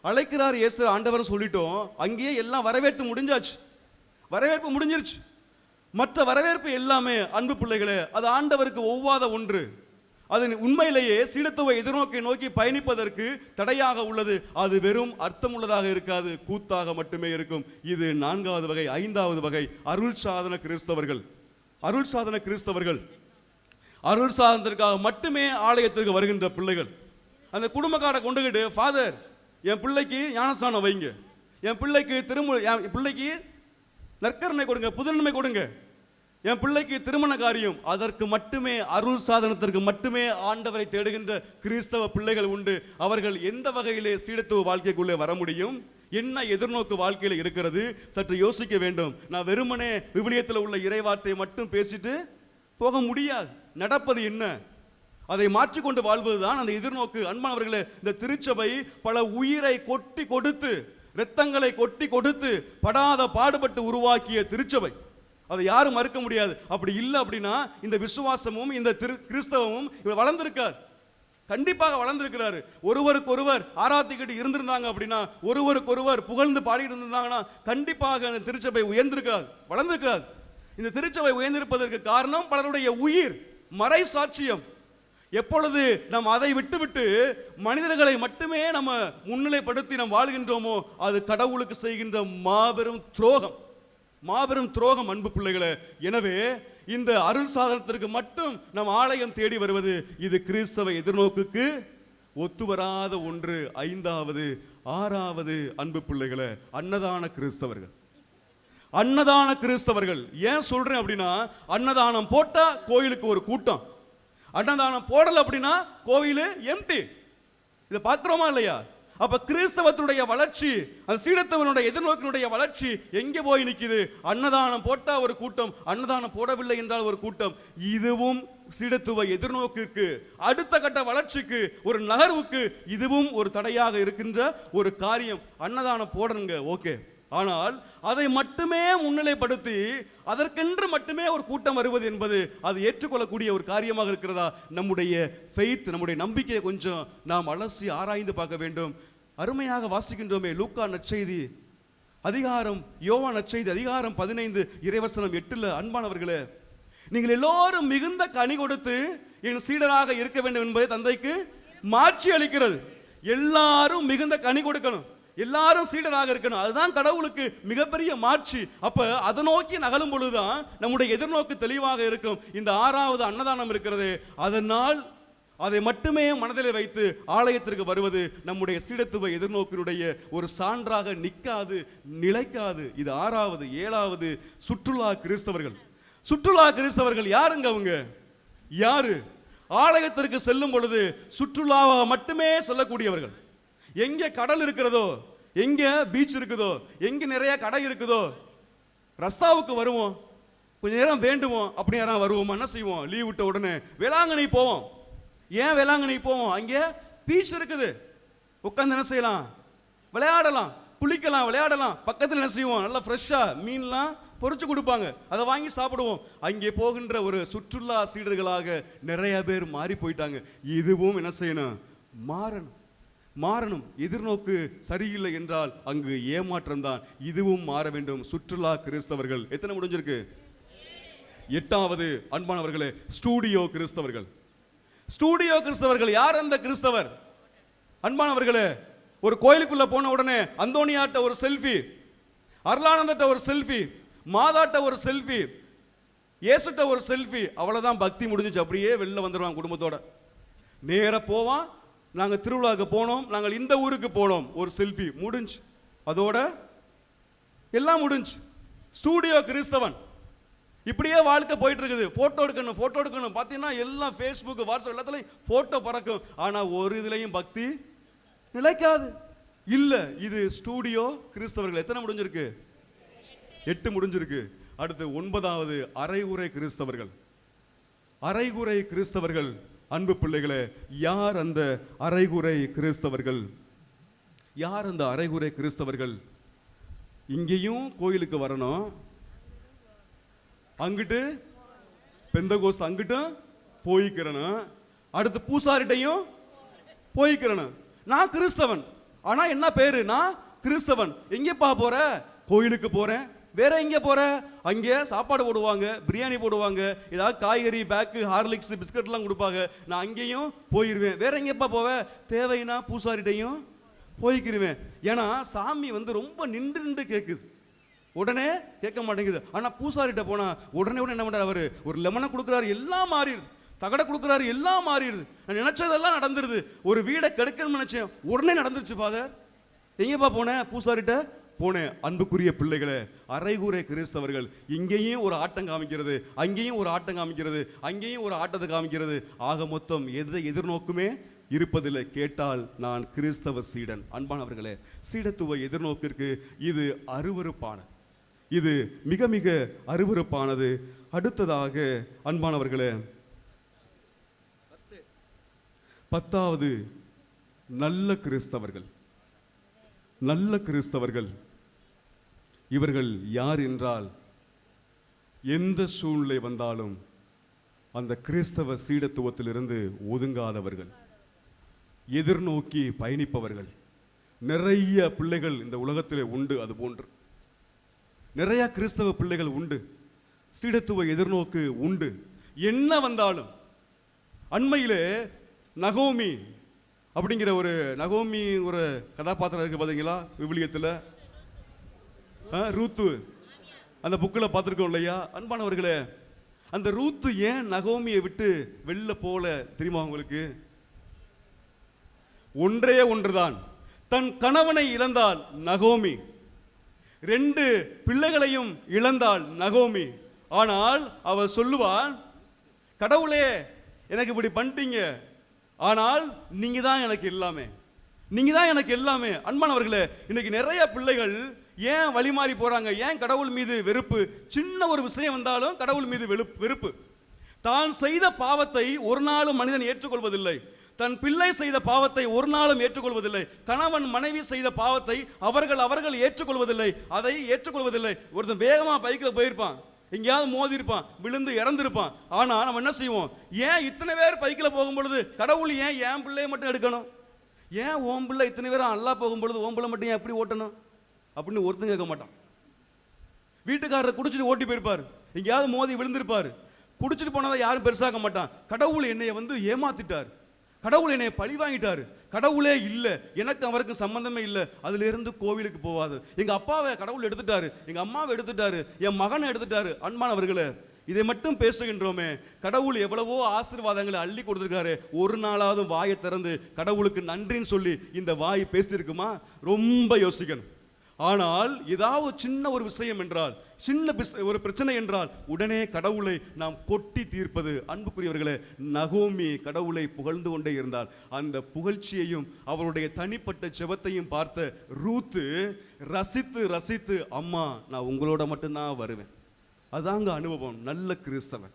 அழைக்கிறார் இயேசு ஆண்டவர் சொல்லிட்டோம், அங்கேயே எல்லாம் வரவேற்பு முடிஞ்சாச்சு, வரவேற்பு முடிஞ்சிருச்சு. மற்ற வரவேற்பு எல்லாமே அன்பு பிள்ளைகளே அது ஆண்டவருக்கு ஒவ்வாத ஒன்று. அது உண்மையிலேயே சீடத்துவ எதிர்நோக்கை நோக்கி பயணிப்பதற்கு தடையாக உள்ளது. அது வெறும் அர்த்தமுள்ளதாக இருக்காது, கூத்தாக மட்டுமே இருக்கும். இது 4வது வகை. 5வது வகை அருள் சாதன கிறிஸ்தவர்கள். அருள் சாதன கிறிஸ்தவர்கள் அருள் சாதனத்திற்காக மட்டுமே ஆலயத்திற்கு வருகின்ற பிள்ளைகள். அந்த குடும்ப கார்டை கொண்டுகிட்டு, ஃபாதர் என் பிள்ளைக்கு ஞானஸ்தானம் வைங்க, என் பிள்ளைக்கு என் பிள்ளைக்கு நற்கருணை கொடுங்க, புதுநன்மை கொடுங்க, என் பிள்ளைக்கு திருமண காரியம், அதற்கு மட்டுமே அருள் சாதனத்திற்கு மட்டுமே ஆண்டவரை தேடுகின்ற கிறிஸ்தவ பிள்ளைகள் உண்டு. அவர்கள் எந்த வகையிலே சீடத்துவ வாழ்க்கைக்குள்ளே வர முடியும்? என்ன எதிர்நோக்கு வாழ்க்கையில் இருக்கிறது? சற்று யோசிக்க வேண்டும். நான் வெறுமனே விவிலியத்தில் உள்ள இறைவார்த்தையை மட்டும் பேசிட்டு போக முடியாது. நடப்பது என்ன? அதை மாற்றிக்கொண்டு வாழ்வதுதான் அந்த எதிர்நோக்கு. அன்பானவர்களே, இந்த திருச்சபை பல உயிரை கொட்டி கொடுத்து, இரத்தங்களை கொட்டி கொடுத்து, படாத பாடுபட்டு உருவாக்கிய திருச்சபை. அதை யாரும் மறுக்க முடியாது. அப்படி இல்லை அப்படின்னா இந்த விசுவாசமும் இந்த கிறிஸ்தவமும் வளர்ந்திருக்காது. கண்டிப்பாக வளர்ந்திருக்கிறாரு. ஒருவருக்கு ஒருவர் ஆராத்திக்கிட்டு இருந்திருந்தாங்க அப்படின்னா, ஒருவருக்கு ஒருவர் புகழ்ந்து பாடிட்டு இருந்தாங்கன்னா கண்டிப்பாக இந்த திருச்சபை உயர்ந்திருக்காது, வளர்ந்திருக்காது. இந்த திருச்சபை உயர்ந்திருப்பதற்கு காரணம் பலருடைய உயிர், மறை சாட்சியம். எப்பொழுது நாம் அதை விட்டுவிட்டு மனிதர்களை மட்டுமே நம்ம முன்னிலைப்படுத்தி நாம் வாழ்கின்றோமோ அது கடவுளுக்கு செய்கின்ற மாபெரும் துரோகம், மாபெரும் துரோகம் அன்பு பிள்ளைகளே. எனவே இந்த அருள் சாதனத்திற்கு மட்டும் நம் ஆலயம் தேடி வருவது இது கிறிஸ்தவ எதிர்நோக்குக்கு ஒத்துவராத ஒன்று. 5வது 6வது அன்பு பிள்ளைகளே அன்னதான கிறிஸ்தவர்கள். அன்னதான கிறிஸ்தவர்கள் ஏன் சொல்றேன் அப்படின்னா, அன்னதானம் போட்டா கோயிலுக்கு ஒரு கூட்டம், அன்னதானம் போடல அப்படின்னா கோவில் எம்டி. இதை பார்க்கிறோமா இல்லையா? அப்ப கிறிஸ்தவத்துடைய வளர்ச்சி, அந்த சீடத்தவனுடைய எதிர்நோக்கினுடைய வளர்ச்சி எங்கே போய் நிற்குது? அன்னதானம் போட்டா ஒரு கூட்டம், அன்னதானம் போடவில்லை என்றால் ஒரு கூட்டம். இதுவும் சீடத்துவ எதிர்நோக்கிற்கு, அடுத்த கட்ட வளர்ச்சிக்கு, ஒரு நகர்வுக்கு இதுவும் ஒரு தடையாக இருக்கின்ற ஒரு காரியம். அன்னதானம் போடுங்க, ஓகே, ஆனால் அதை மட்டுமே முன்னிலைப்படுத்தி அதற்கென்று மட்டுமே ஒரு கூட்டம் வருவது என்பது அது ஏற்றுக்கொள்ளக்கூடிய ஒரு காரியமாக இருக்கிறதா? நம்முடைய ஃபெய்த், நம்முடைய நம்பிக்கையை கொஞ்சம் நாம் அலசி ஆராய்ந்து பார்க்க வேண்டும். அருமையாக வாசிக்கின்றோமே லூக்கா நற்செய்தி அதிகாரம், யோவான் நற்செய்தி அதிகாரம் 15 இறைவசனம் 8. அன்பானவர்களே, நீங்கள் எல்லோரும் மிகுந்த கனி கொடுத்து என் சீடராக இருக்க வேண்டும் என்பதை தந்தைக்கு மாட்சி அளிக்கிறது. எல்லாரும் மிகுந்த கனி கொடுக்கணும், எல்லாரும் சீடராக இருக்கணும், அதுதான் கடவுளுக்கு மிகப்பெரிய மாட்சி. அப்ப அதை நோக்கி நகலும் பொழுதுதான் நம்முடைய எதிர்நோக்கு தெளிவாக இருக்கும். இந்த 6வது அன்னதானம் இருக்கிறது, அதனால் அதை மட்டுமே மனதில் வைத்து ஆலயத்திற்கு வருவது நம்முடைய சீடத்துவ எதிர்நோக்கினுடைய ஒரு சான்றாக நிற்காது, நிலைக்காது. இது 6வது. 7வது சுற்றுலா கிறிஸ்தவர்கள். சுற்றுலா கிறிஸ்தவர்கள் யாருங்க? அவங்க யாரு? ஆலயத்திற்கு செல்லும் பொழுது சுற்றுலாவாக மட்டுமே செல்லக்கூடியவர்கள். எங்கே கடல் இருக்கிறதோ, எங்கே பீச் இருக்குதோ, எங்கே நிறைய கடை இருக்குதோ, ரஸ்தாவுக்கு வருவோம், கொஞ்ச நேரம் வேண்டுவோம், அப்படி நேரம் வருவோம். என்ன செய்வோம்? லீவ் விட்ட உடனே வேளாங்கண்ணி போவோம். ஏன் வேளாங்கண்ணி போவோம்? அங்கே பீச் இருக்குது, உட்காந்து என்ன செய்யலாம்? விளையாடலாம், குளிக்கலாம், விளையாடலாம். பக்கத்தில் என்ன செய்வோம்? நல்லா ஃப்ரெஷ்ஷாக மீன்லாம் பொறிச்சு கொடுப்பாங்க, அதை வாங்கி சாப்பிடுவோம். அங்கே போகின்ற ஒரு சுற்றுலா சீடர்களாக நிறைய பேர் மாறி போயிட்டாங்க. இதுவும் என்ன செய்யணும்? மாறணும். எதிர்நோக்கு சரியில்லை என்றால் அங்கு ஏமாற்றம் தான். இதுவும் மாற வேண்டும். சுற்றுலா கிறிஸ்தவர்கள் எத்தனை முடிஞ்சிருக்கு? 8வது அன்பானவர்களே ஸ்டூடியோ கிறிஸ்தவர்கள். ஸ்டூடியோ கிறிஸ்தவர்கள் யார்? அந்த கிறிஸ்தவர் அன்பானவர்களே, ஒரு கோயிலுக்குள்ள போன உடனே அந்தோனியாட்ட ஒரு செல்ஃபி, அருளானந்தட்ட ஒரு செல்ஃபி, மாதாட்ட ஒரு செல்ஃபி, இயேசுட்ட ஒரு செல்ஃபி, அவ்வளவுதான், பக்தி முடிஞ்சிச்சு. அப்படியே வெளில வந்துடுவான் குடும்பத்தோட. நேர போவான், நாங்கள் திருவிழாவுக்கு போனோம், நாங்கள் இந்த ஊருக்கு போனோம், ஒரு செல்ஃபி முடிஞ்சு, அதோட எல்லாம் முடிஞ்சு. ஸ்டூடியோ கிறிஸ்தவன். இப்படியே வாழ்க்கை போயிட்டு இருக்குது. போட்டோ எடுக்கணும் பார்த்தீங்கன்னா எல்லாம் ஃபேஸ்புக், வாட்ஸ்அப் எல்லாத்துலையும் போட்டோ பறக்கும். ஆனால் ஒரு இதுலையும் பக்தி நிலைக்காது. இல்லை, இது ஸ்டூடியோ கிறிஸ்தவர்கள். எத்தனை முடிஞ்சிருக்கு? 8 முடிஞ்சிருக்கு. அடுத்து 9வது அரைகுறை கிறிஸ்தவர்கள். அரைகுறை கிறிஸ்தவர்கள் அன்பு பிள்ளைகளே, யார் அந்த அரைகுறை கிறிஸ்தவர்கள்? யார் அந்த அரைகுறை கிறிஸ்தவர்கள்? இங்கேயும் கோயிலுக்கு வரணும், அங்கிட்டு பெந்தகோஸ் அங்கிட்டும் போய்க்கிறணும், அடுத்து பூசாரிட்டையும் போய்க்கிறணும். நான் கிறிஸ்தவன், ஆனா என்ன பேரு? நான் கிறிஸ்தவன். எங்கேப்பா போற? கோயிலுக்கு போறேன். வேற எங்க போற? அங்கே சாப்பாடு போடுவாங்க, பிரியாணி போடுவாங்க, ஏதாவது காய்கறி பேக்கு, ஹார்லிக்ஸ், பிஸ்கட்லாம் கொடுப்பாங்க. நான் அங்கேயும் போயிருவேன். வேற எங்கேப்பா போவேன்? தேவைன்னா பூசாரிட்டையும் போய்க்கிருவேன். ஏன்னா சாமி வந்து ரொம்ப நின்று கேட்குது, உடனே கேட்க மாட்டேங்குது. ஆனா பூசாரிட்ட போனா உடனே என்ன பண்றாரு? அவரு ஒரு லெமனை கொடுக்குறாரு, எல்லாம் மாறிடுது. தகட கொடுக்குறாரு, எல்லாம் மாறிடுது. நான் நினைச்சதெல்லாம் நடந்துருது. ஒரு வீடை கெடுக்கணும்னு நினைச்சேன், உடனே நடந்துருச்சு. ஃபாதர் எங்கேப்பா போனேன்? பூசாரிட்ட போனேன். அன்புக்குரிய பிள்ளைகளே, அரைகுறை கிறிஸ்தவர்கள் இங்கேயும் ஒரு ஆட்டம் காமிக்கிறது, அங்கேயும் ஒரு ஆட்டம் காமிக்கிறது, அங்கேயும் ஒரு ஆட்டத்தை காமிக்கிறது. ஆக மொத்தம் எதை எதிர்நோக்குமே இருப்பதில்லை. கேட்டால் நான் கிறிஸ்தவ சீடன். அன்பானவர்களே, சீடத்துவ எதிர்நோக்கிற்கு இது அருவருப்பானது, இது மிக மிக அருவருப்பானது. அடுத்ததாக அன்பானவர்களே, 10வது நல்ல கிறிஸ்தவர்கள். நல்ல கிறிஸ்தவர்கள் இவர்கள் யார் என்றால், எந்த சூழ்நிலை வந்தாலும் அந்த கிறிஸ்தவ சீடத்துவத்திலிருந்து ஒதுங்காதவர்கள், எதிர்நோக்கி பயணிப்பவர்கள். நிறைய பிள்ளைகள் இந்த உலகத்திலே உண்டு. அது போன்று நிறைய கிறிஸ்தவ பிள்ளைகள் உண்டு, சீடத்துவ எதிர்நோக்கு உண்டு. என்ன வந்தாலும். அண்மையிலே நகோமி அப்படிங்கிற ஒரு ஒரு கதாபாத்திரம் இருக்கு பாத்தீங்களா விவிலியத்தில்? ரூத்து, அந்த புக்கில் பார்த்துருக்கோம் இல்லையா? அன்பானவர்களே, அந்த ரூத்து ஏன் நகோமியை விட்டு வெளில போல தெரியுமா உங்களுக்கு? ஒன்றே ஒன்றுதான். தன் கணவனை இழந்தாள் நகோமி, 2 பிள்ளைகளையும் இழந்தாள் நகோமி. ஆனால் அவ சொல்லுவாள், கடவுளே எனக்கு இப்படி பண்ணிட்டீங்க, ஆனால் நீங்க தான் எனக்கு எல்லாமே, நீங்க தான் எனக்கு எல்லாமே. அன்பானவர்களே, இன்னைக்கு நிறைய பிள்ளைகள் ஏன் வழி மாறி போறாங்க? ஏன் கடவுள் மீது வெறுப்பு? சின்ன ஒரு விஷயம் வந்தாலும் கடவுள் மீது வெறுப்பு. தான் செய்த பாவத்தை ஒரு நாளும் மனிதன் ஏற்றுக்கொள்வதில்லை. தன் பிள்ளை செய்த பாவத்தை ஒரு நாளும் ஏற்றுக்கொள்வதில்லை. கணவன் மனைவி செய்த பாவத்தை அவர்கள் ஏற்றுக்கொள்வதில்லை. அதை ஏற்றுக்கொள்வதில்லை. ஒருத்தன் வேகமா பைக்கில் போயிருப்பான், எங்கேயாவது மோதி இருப்பான், விழுந்து இறந்திருப்பான். ஆனா நம்ம என்ன செய்வோம்? ஏன் இத்தனை பேர் பைக்கில் போகும் பொழுது கடவுள் ஏன் என் பிள்ளையை மட்டும் எடுக்கணும்? ஏன் ஓம் பிள்ளை இத்தனை பேரும் அல்லா போகும் பொழுது ஓம் பிள்ளை மட்டும் ஏன் எப்படி ஓட்டணும் அப்படின்னு ஒருத்தன் கேட்க மாட்டான். வீட்டுக்காரரை குடிச்சிட்டு ஓட்டி போயிருப்பாரு, எங்கேயாவது மோதி விழுந்திருப்பாரு. குடிச்சிட்டு போனதை யாரும் பெருசாக்க மாட்டான். கடவுள் என்னைய வந்து ஏமாத்திட்டார், கடவுள் என்னைய பழி வாங்கிட்டாரு, கடவுளே இல்லை, எனக்கு அவருக்கு சம்பந்தமே இல்லை. அதுல இருந்து கோவிலுக்கு போவாது. எங்க அப்பாவை கடவுள் எடுத்துட்டாரு, எங்க அம்மாவை எடுத்துட்டாரு, என் மகனை எடுத்துட்டாரு. அன்பானவர்களே, இதை மட்டும் பேசுகின்றோமே, கடவுள் எவ்வளவோ ஆசீர்வாதங்களை அள்ளி கொடுத்திருக்காரு. ஒரு நாளாவது வாயை திறந்து கடவுளுக்கு நன்றின்னு சொல்லி இந்த வாய் பேசியிருக்குமா? ரொம்ப யோசிக்கணும். ஆனால் ஏதாவது சின்ன ஒரு விஷயம் என்றால், சின்ன ஒரு பிரச்சனை என்றால் உடனே கடவுளை நாம் கொட்டி தீர்ப்பது. அன்புக்குரியவர்களே, நகோமி கடவுளை புகழ்ந்து கொண்டே இருந்தால் அந்த புகழ்ச்சியையும் அவருடைய தனிப்பட்ட ஜெபத்தையும் பார்த்த ரூத்து ரசித்து ரசித்து, அம்மா நான் உங்களோட மட்டும்தான் வருவேன். அதாங்க அனுபவம். நல்ல கிறிஸ்தவர்,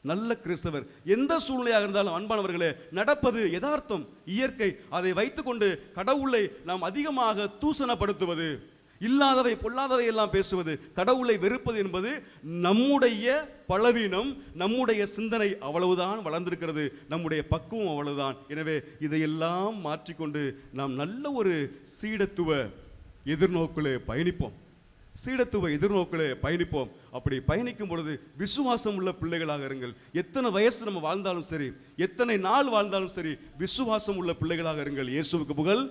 நல்ல கிறிஸ்தவர் எந்த சூழ்நிலையாக இருந்தாலும் அன்பானவர்களே, நடப்பது யதார்த்தம், இயற்கை. அதை வைத்துக்கொண்டு கடவுளை நாம் அதிகமாக தூசணப்படுத்துவது, இல்லாதவை பொல்லாதவை எல்லாம் பேசுவது, கடவுளை வெறுப்பது என்பது நம்முடைய பலவீனம். நம்முடைய சிந்தனை அவ்வளவுதான் வளர்ந்திருக்கிறது, நம்முடைய பக்குவம் அவ்வளவுதான். எனவே இதையெல்லாம் மாற்றிக்கொண்டு நாம் நல்ல ஒரு சீடத்துவ எதிர்நோக்கிலே பயணிப்போம், சீடத்துவ எதிர்நோக்கிலே பயணிப்போம். அப்படி பயணிக்கும் பொழுது விசுவாசம் உள்ள பிள்ளைகளாக இருங்கள். எத்தனை வயசு நம்ம வாழ்ந்தாலும் சரி, எத்தனை நாள் வாழ்ந்தாலும் சரி, விசுவாசம் உள்ள பிள்ளைகளாக இருங்கள். இயேசுவுக்கு புகழ்,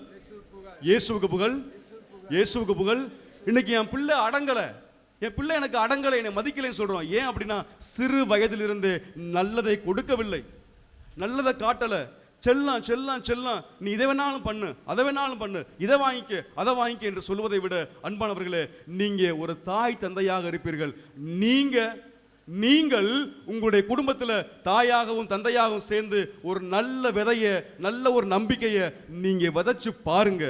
இயேசுவுக்கு புகழ், இயேசுவுக்கு புகழ். இன்னைக்கு என் பிள்ளை அடங்கலை, என் பிள்ளை எனக்கு அடங்கலை, என்னை மதிக்கலைன்னு சொல்றோம். ஏன் அப்படின்னா சிறு வயதிலிருந்து நல்லதை கொடுக்கவில்லை, நல்லதை காட்டலை. செல்லாம் செல்லாம் செல்லாம், நீ இதை வேணாலும் பண்ணு, அதை வேணாலும் பண்ணு, இதை வாங்கிக்க, அதை வாங்கிக்க என்று சொல்வதை விட அன்பானவர்களே, நீங்க ஒரு தாய் தந்தையாக இருப்பீர்கள். நீங்கள் உங்களுடைய குடும்பத்தில் தாயாகவும் தந்தையாகவும் சேர்ந்து ஒரு நல்ல விதைய, நல்ல ஒரு நம்பிக்கையை நீங்க விதைச்சு பாருங்க.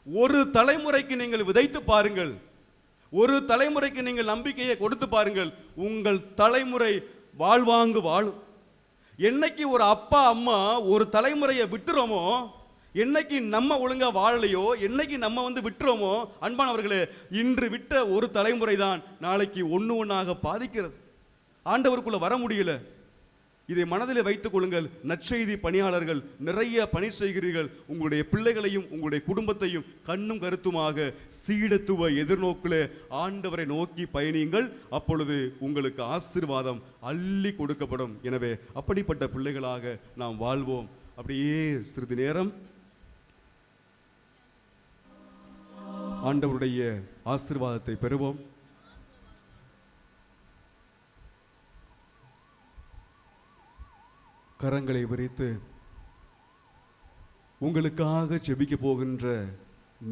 ஒரு தலைமுறைக்கு நீங்கள் விதைத்து பாருங்கள், ஒரு தலைமுறைக்கு நீங்கள் நம்பிக்கையை கொடுத்து பாருங்கள். உங்கள் தலைமுறை வாழ்வாங்கு வாழும். என்னைக்கு ஒரு அப்பா அம்மா ஒரு தலைமுறையை விட்டுறோமோ, என்னைக்கு நம்ம ஒழுங்கா வாழலையோ, என்னைக்கு நம்ம விட்டுறோமோ, அன்பானவர்களே, இன்று விட்ட ஒரு தலைமுறை தான் நாளைக்கு ஒண்ணாக பாதிக்கிறது. ஆண்டவருக்குள்ள வர முடியல. இதை மனதில் வைத்துக் கொள்ளுங்கள். நற்செய்தி பணியாளர்கள் நிறைய பணி செய்கிறீர்கள். உங்களுடைய பிள்ளைகளையும் உங்களுடைய குடும்பத்தையும் கண்ணும் கருத்துமாக சீடத்துவ எதிர்நோக்கில் ஆண்டவரை நோக்கி பயணியுங்கள். அப்பொழுது உங்களுக்கு ஆசீர்வாதம் அள்ளி கொடுக்கப்படும். எனவே அப்படிப்பட்ட பிள்ளைகளாக நாம் வாழ்வோம். அப்படியே சிறிது நேரம் ஆண்டவருடைய ஆசீர்வாதத்தை பெறுவோம். கரங்களை விரித்து உங்களுக்காக ஜெபிக்க போகின்ற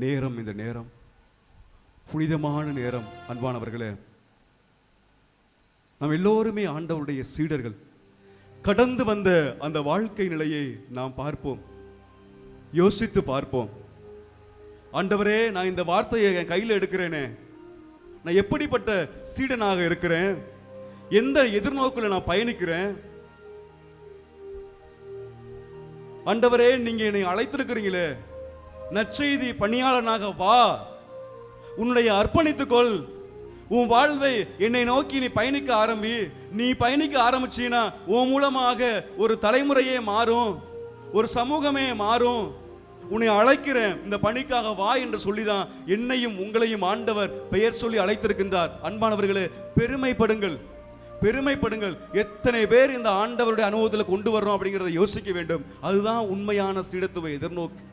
நேரம் இந்த நேரம் புனிதமான நேரம். அன்பானவர்களே, நாம் எல்லோருமே ஆண்டவருடைய சீடர்கள். கடந்து வந்த அந்த வாழ்க்கை நிலையை நாம் பார்ப்போம், யோசித்து பார்ப்போம். ஆண்டவரே, நான் இந்த வார்த்தையை என் கையில் எடுக்கிறேனே, நான் எப்படிப்பட்ட சீடனாக இருக்கிறேன், எந்த எதிர்நோக்கில் நான் பயணிக்கிறேன். ஆண்டவரே, நீங்க என்னை அழைத்திருக்கிறீங்களே, நற்செய்தி பணியாளனாக வா, உன்னுடைய அர்ப்பணித்துக்கொள், உன் வாழ்வை என்னை நோக்கி நீ பயணிக்க ஆரம்பி. நீ பயணிக்க ஆரம்பிச்சீனா உன் மூலமாக ஒரு தலைமுறையே மாறும், ஒரு சமூகமே மாறும். உன்னை அழைக்கிறேன், இந்த பணிக்காக வா என்று சொல்லிதான் என்னையும் உங்களையும் ஆண்டவர் பெயர் சொல்லி அழைத்திருக்கின்றார். அன்பானவர்களே, பெருமைப்படுங்கள், பெருமைப்படுங்கள். எத்தனை பேர் இந்த ஆண்டவருடைய அனுபவத்தில் கொண்டு வர்றோம் அப்படிங்கிறத யோசிக்க வேண்டும். அதுதான் உண்மையான சீடத்துவ எதிர்நோக்கு.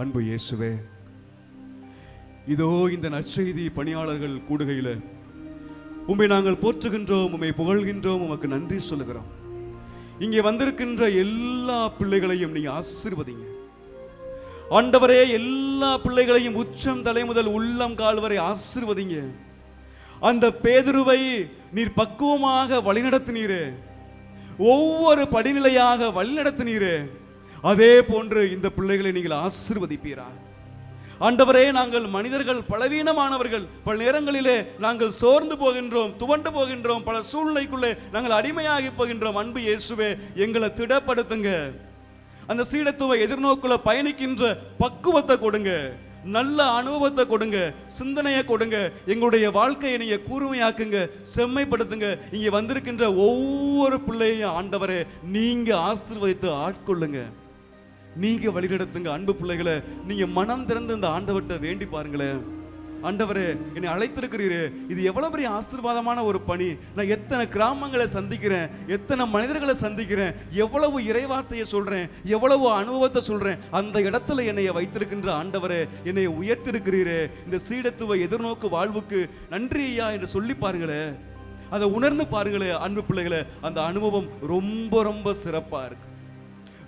அன்பு இயேசுவே, இதோ இந்த நற்செய்தி பணியாளர்கள் கூடுகையில் உம்மை நாங்கள் போற்றுகின்றோம், உம்மை புகழ்கின்றோம், உமக்கு நன்றி சொல்லுகிறோம். இங்கே வந்திருக்கின்ற எல்லா பிள்ளைகளையும் நீங்க ஆசீர்வதிங்க ஆண்டவரே. எல்லா பிள்ளைகளையும் உச்சம் தலை முதல் உள்ளம் கால் வரை ஆசீர்வதிங்க. அந்த பேதுருவை நீர் பக்குவமாக வழிநடத்தினீரே, ஒவ்வொரு படிநிலையாக வழிநடத்தினீரே, அதே போன்று இந்த பிள்ளைகளை நீங்கள் ஆசீர்வதிப்பீரா ஆண்டவரே. நாங்கள் மனிதர்கள் பலவீனமானவர்கள், பல நேரங்களிலே நாங்கள் சோர்ந்து போகின்றோம், துவண்டு போகின்றோம், பல சூழ்நிலைக்குள்ளே நாங்கள் அடிமையாகி போகின்றோம். அன்பு இயேசுவே, எங்களை திடப்படுத்துங்க. அந்த சீடத்துவ எதிர்நோக்குள்ள பயணிக்கின்ற பக்குவத்தை கொடுங்க, நல்ல அனுபவத்தை கொடுங்க, சிந்தனையை கொடுங்க. எங்களுடைய வாழ்க்கையை நீங்க கூர்மையாக்குங்க, செம்மைப்படுத்துங்க. இங்கே வந்திருக்கின்ற ஒவ்வொரு பிள்ளையையும் ஆண்டவரே நீங்க ஆசீர்வதித்து ஆட்கொள்ளுங்க, நீங்க வழிநடத்துங்க. அன்பு பிள்ளைகளை, நீங்க மனம் திறந்து இந்த ஆண்டவர்கிட்ட வேண்டி பாருங்களேன். ஆண்டவரே, என்னை அழைத்திருக்கிறீரே, இது எவ்வளவு பெரிய ஆசீர்வாதமான ஒரு பணி. நான் எத்தனை கிராமங்களை சந்திக்கிறேன், எத்தனை மனிதர்களை சந்திக்கிறேன், எவ்வளவு இறைவார்த்தையை சொல்றேன், எவ்வளவு அனுபவத்தை சொல்றேன். அந்த இடத்துல என்னை வைத்திருக்கின்ற ஆண்டவரே, என்னை உயர்த்திருக்கிறீரே, இந்த சீடத்துவ எதிர்நோக்கு வாழ்வுக்கு நன்றி ஐயா என்று சொல்லி பாருங்களேன். அதை உணர்ந்து பாருங்களேன். அன்பு பிள்ளைகளை, அந்த அனுபவம் ரொம்ப ரொம்ப சிறப்பா இருக்கு,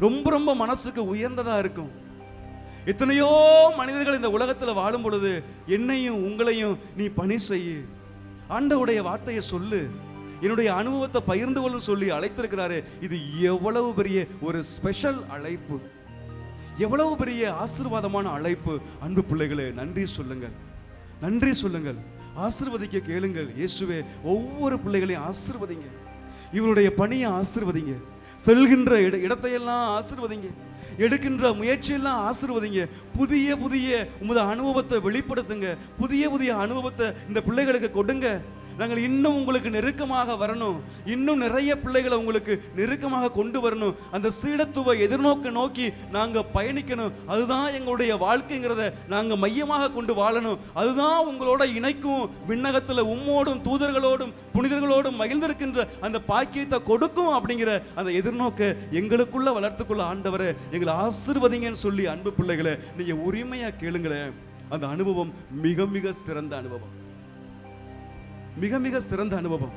ரொம்ப ரொம்ப மனசுக்கு உயர்ந்ததா இருக்கும். எத்தனையோ மனிதர்கள் இந்த உலகத்தில் வாழும் பொழுது என்னையும் உங்களையும் நீ பணி செய்ய, ஆண்டவருடைய வார்த்தையை சொல்லு, என்னுடைய அனுபவத்தை பகிர்ந்து கொள்ளும் சொல்லி அழைத்திருக்கிறாரு. இது எவ்வளவு பெரிய ஒரு ஸ்பெஷல் அழைப்பு, எவ்வளவு பெரிய ஆசீர்வாதமான அழைப்பு. அன்பு பிள்ளைகளே, நன்றி சொல்லுங்கள், நன்றி சொல்லுங்கள், ஆசீர்வதிக்க கேளுங்கள். இயேசுவே, ஒவ்வொரு பிள்ளைகளையும் ஆசீர்வதிங்க, இவருடைய பணியை ஆசீர்வதிங்க, செல்கின்ற இடத்தையெல்லாம் ஆசீர்வதிங்க, எடுக்கின்ற முயற்சியெல்லாம் ஆசீர்வதிங்க. புதிய புதிய உமது அனுபவத்தை வெளிப்படுத்துங்க, புதிய புதிய அனுபவத்தை இந்த பிள்ளைகளுக்கு கொடுங்க. நாங்கள் இன்னும் உங்களுக்கு நெருக்கமாக வரணும், இன்னும் நிறைய பிள்ளைகளை உங்களுக்கு நெருக்கமாக கொண்டு வரணும். அந்த சீடத்துவ எதிர்நோக்க நோக்கி நாங்கள் பயணிக்கணும். அதுதான் எங்களுடைய வாழ்க்கைங்கிறத நாங்கள் மையமாக கொண்டு வாழணும். அதுதான் உங்களோட இணைக்கும், விண்ணகத்தில் உம்மோடும் தூதர்களோடும் புனிதர்களோடும் மகிழ்ந்திருக்கின்ற அந்த பாக்கியத்தை கொடுக்கும். அப்படிங்கிற அந்த எதிர்நோக்க எங்களுக்குள்ள வளர்த்துக்குள்ள ஆண்டவரை எங்களை ஆசீர்வதிங்கன்னு சொல்லி அன்பு பிள்ளைகளை நீங்க உரிமையா கேளுங்களேன். அந்த அனுபவம் மிக மிக சிறந்த அனுபவம், மிக மிக சிறந்த அனுபவம்.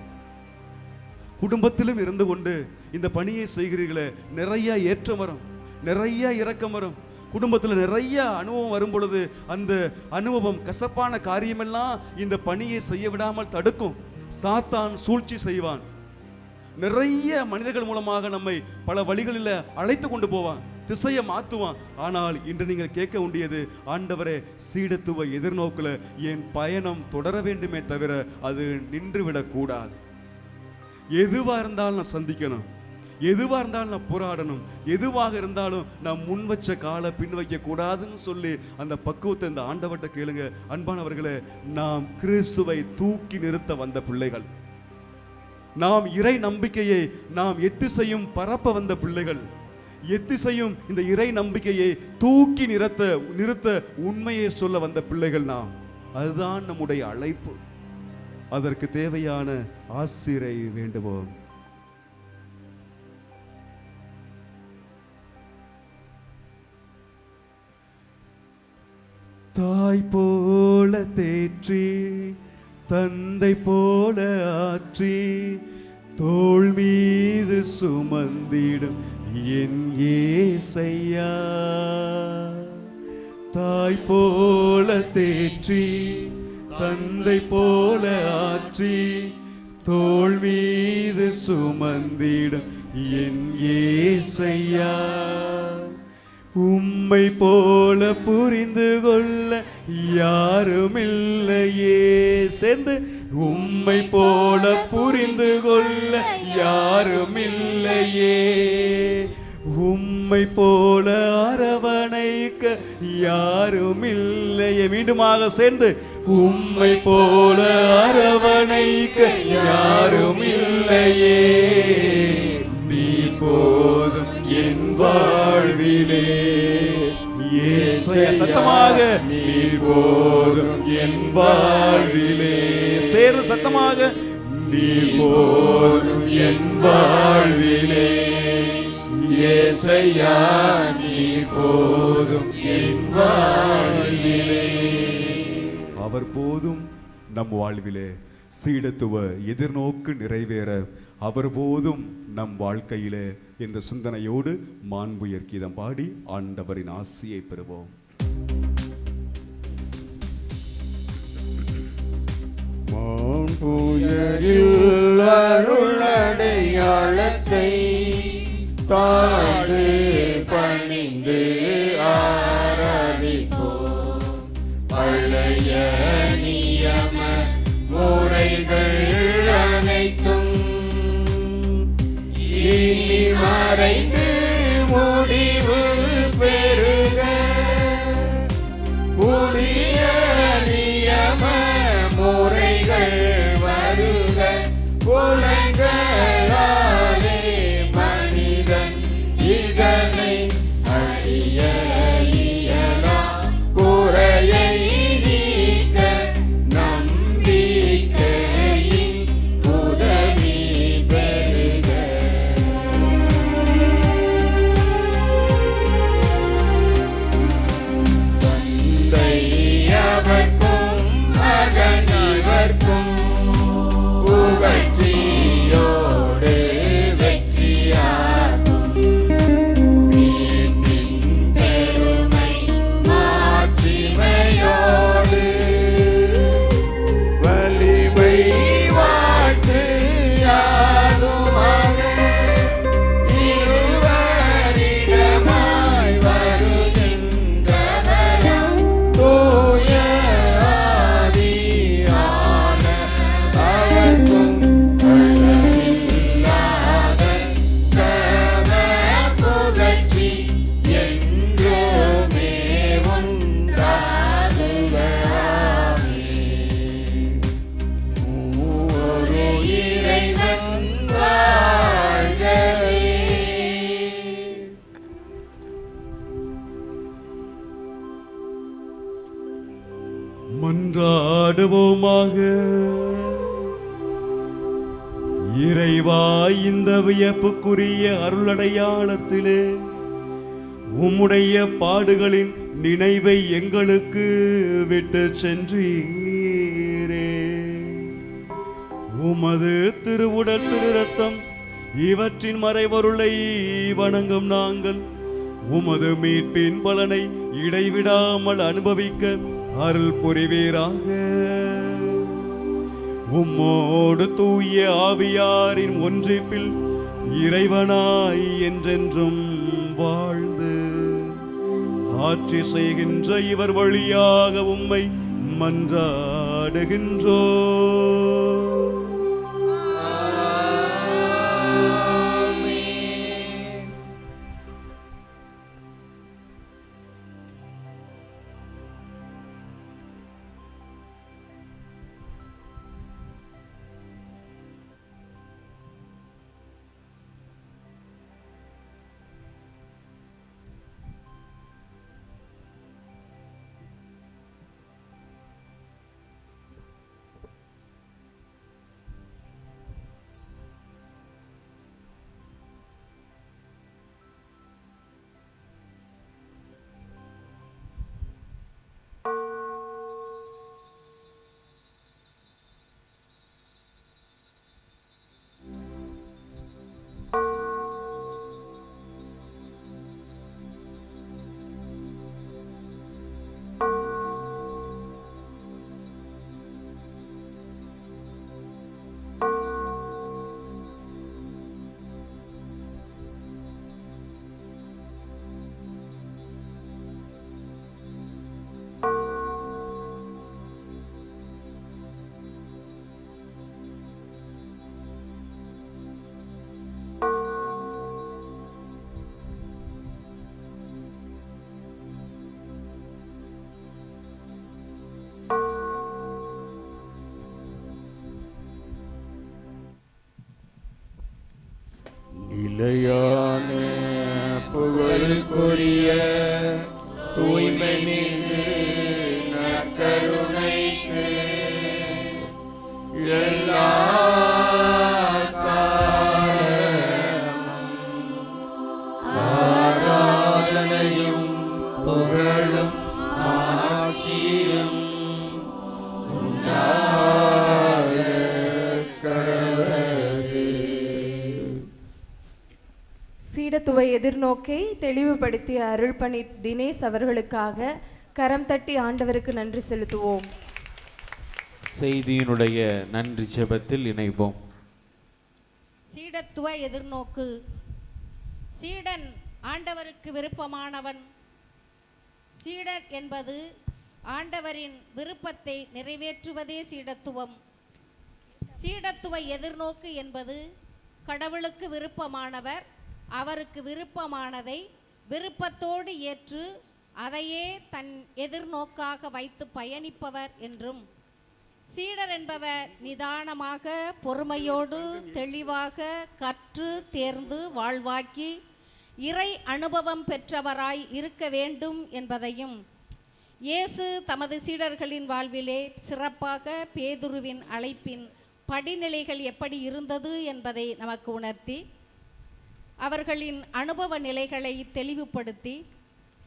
குடும்பத்திலும் இருந்து கொண்டு இந்த பணியை செய்கிறீர்களே, நிறைய ஏற்றம் வரும், நிறைய இரக்கம் வரும். குடும்பத்தில் நிறைய அனுபவம் வரும் பொழுது அந்த அனுபவம் கசப்பான காரியமெல்லாம் இந்த பணியை செய்ய விடாமல் தடுக்கும். சாத்தான் சூழ்ச்சி செய்வான், நிறைய மனிதர்கள் மூலமாக நம்மை பல வழிகளில் அழைத்து கொண்டு போவான், திசையை மாற்றுவான். ஆனால் இன்று நீங்கள் கேட்க வேண்டியது, ஆண்டவரே, சீடத்துவ எதிர்நோக்கில் என் பயணம் தொடர வேண்டுமே தவிர அது நின்றுவிடக் கூடாது. எதுவாக இருந்தாலும் நான் சந்திக்கணும், எதுவா இருந்தாலும் நான் போராடணும், எதுவாக இருந்தாலும் நான் முன் வச்ச காலை பின் வைக்க கூடாதுன்னு சொல்லி அந்த பக்குவத்தை இந்த ஆண்டவர்கிட்ட கேளுங்க. அன்பானவர்களே, நாம் கிறிஸ்துவை தூக்கி நிறுத்த வந்த பிள்ளைகள், நாம் இறை நம்பிக்கையை நாம் எத்திசையும் பரப்ப வந்த பிள்ளைகள், எத்திசையும் இந்த இறை நம்பிக்கையை தூக்கி நிறுத்த உண்மையை சொல்ல வந்த பிள்ளைகள் நாம். அதுதான் நம்முடைய அழைப்பு. அதற்கு தேவையான ஆசிரை வேண்டுவோம். தாய் போல தேற்றி, தந்தை போல ஆற்றி, தோள் மீது சுமந்திடும் என் ஏசையா. தாய் போல தேற்றி, தந்தை போல ஆற்றி, தோள் மீது சுமந்திடும் என் ஏசையா. உம்மை போல புரிந்து கொள்ள யாருமில்லையே. சேர்ந்து, உம்மை போல புரிந்து கொள்ள யாருமில்லையே. உம்மை போல அரவணைக்க யாருமில்லையே. மீண்டுமாக சேர்ந்து, உம்மை போல அரவணைக்க யாருமில்லையே. நீ போதும் என் வாழ்விலே. சத்தமாக, நீ போதும் என் வாழ்விலே. சேர்ந்து சத்தமாக, நீ போதும் என் வாழ்விலே. ஏசையா, நீ போதும் என் வாழ்விலே. அவர் போதும் நம் வாழ்விலே. சீடத்துவ எதிர்நோக்கு நிறைவேற அவர் போதும் நம் வாழ்க்கையிலே என்ற சிந்தனையோடு மாண்புயர் கீதம் பாடி ஆண்டவரின் ஆசியை பெறுவோம். மாண்புயரில் அருளடையாளத்தை தாழ்ந்து பணிந்து ஆராதிப்போம். பழைய நியம முறைகள் அனைத்தும் இனி மறைந்து முடிவு பெறுக. புதிய நியம முறைகள் வருக. புலங்களாலே மனிதன் இதனை அறிய இயலாம். குறையை நீக்க நம்பிக்கையின் உதவி பெறுக. தந்தை அவர்க்கும் மகன் இவர்க்கும் புகழ்ச்சியோடு வெற்றியாகும். மீட்பின் பெருமை மாட்சிமையோடு வலிமை வாழ்த்து யாருமாக இருவரிடமாய் வருகின்றவராம் தூய ஆவியான அவர்க்கும் அளவில்லாத சம புகழ்ச்சி என்றுமே உண்டாகுக. ஆமென். ஒரு இறைவன் வாழ்கவே. மன்றாடுவோமாக. இறைவா, இந்த வியப்புக்குரிய அருளடையாளத்திலே உம்முடைய பாடுகளின் நினைவை எங்களுக்கு விட்டு சென்றீரே. உமது திருவுடல் திரு ரத்தம் இவற்றின் மறைபொருளை வணங்கும் நாங்கள் உமது மீட்பின் பலனை இடைவிடாமல் அனுபவிக்க அருள் புரிவீராக. உம்மோடு தூய ஆவியாரின் ஒன்றிப்பில் இறைவனாய் என்றென்றும் வாழ்ந்து ஆட்சி செய்கின்ற இவர் வழியாக உம்மை மன்றாடுகின்றோம். நிலையான புகழுக்குரிய தூய்மை மிகு நற்கருணைக்கு எல்லா ஆராதனையும் புகழும் ஆட்சியும் உண்டாக கடவுளே. சீடத்துவ எதிர்நோக்கை தெளிவுபடுத்திய அருள்பணி தினேஷ் அவர்களுக்காக கரம் தட்டி ஆண்டவருக்கு நன்றி செலுத்துவோம். செய்தியினுடைய நன்றி ஜெபத்தில் இணைவோம். சீடத்துவ எதிர்நோக்கு. சீடன் ஆண்டவருக்கு விருப்பமானவன். சீடன் என்பது ஆண்டவரின் விருப்பத்தை நிறைவேற்றுவதே சீடத்துவம். சீடத்துவ எதிர்நோக்கு என்பது கடவுளுக்கு விருப்பமானவர் அவருக்கு விருப்பமானதை விருப்பத்தோடு ஏற்று அதையே தன் எதிர்நோக்காக வைத்து பயணிப்பவர் என்றும், சீடர் என்பவர் நிதானமாக பொறுமையோடு தெளிவாக கற்று தேர்ந்து வாழ்வாக்கி இறை அனுபவம் பெற்றவராய் இருக்க வேண்டும் என்பதையும், இயேசு தமது சீடர்களின் வாழ்விலே சிறப்பாக பேதுருவின் அழைப்பின் படிநிலைகள் எப்படி இருந்தது என்பதை நமக்கு உணர்த்தி அவர்களின் அனுபவ நிலைகளை தெளிவுபடுத்தி,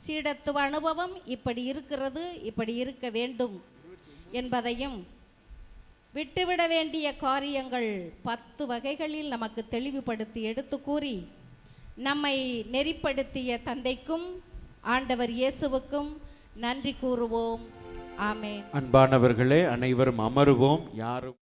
சீடத்துவ அனுபவம் இப்படி இருக்கிறது, இப்படி இருக்க வேண்டும் என்பதையும், விட்டுவிட வேண்டிய காரியங்கள் 10 வகைகளில் நமக்கு தெளிவுபடுத்தி எடுத்து கூறி நம்மை நெறிப்படுத்திய தந்தைக்கும் ஆண்டவர் இயேசுவுக்கும் நன்றி கூறுவோம். ஆமென். அன்பானவர்களே, அனைவரும் அமருவோம். யாரும்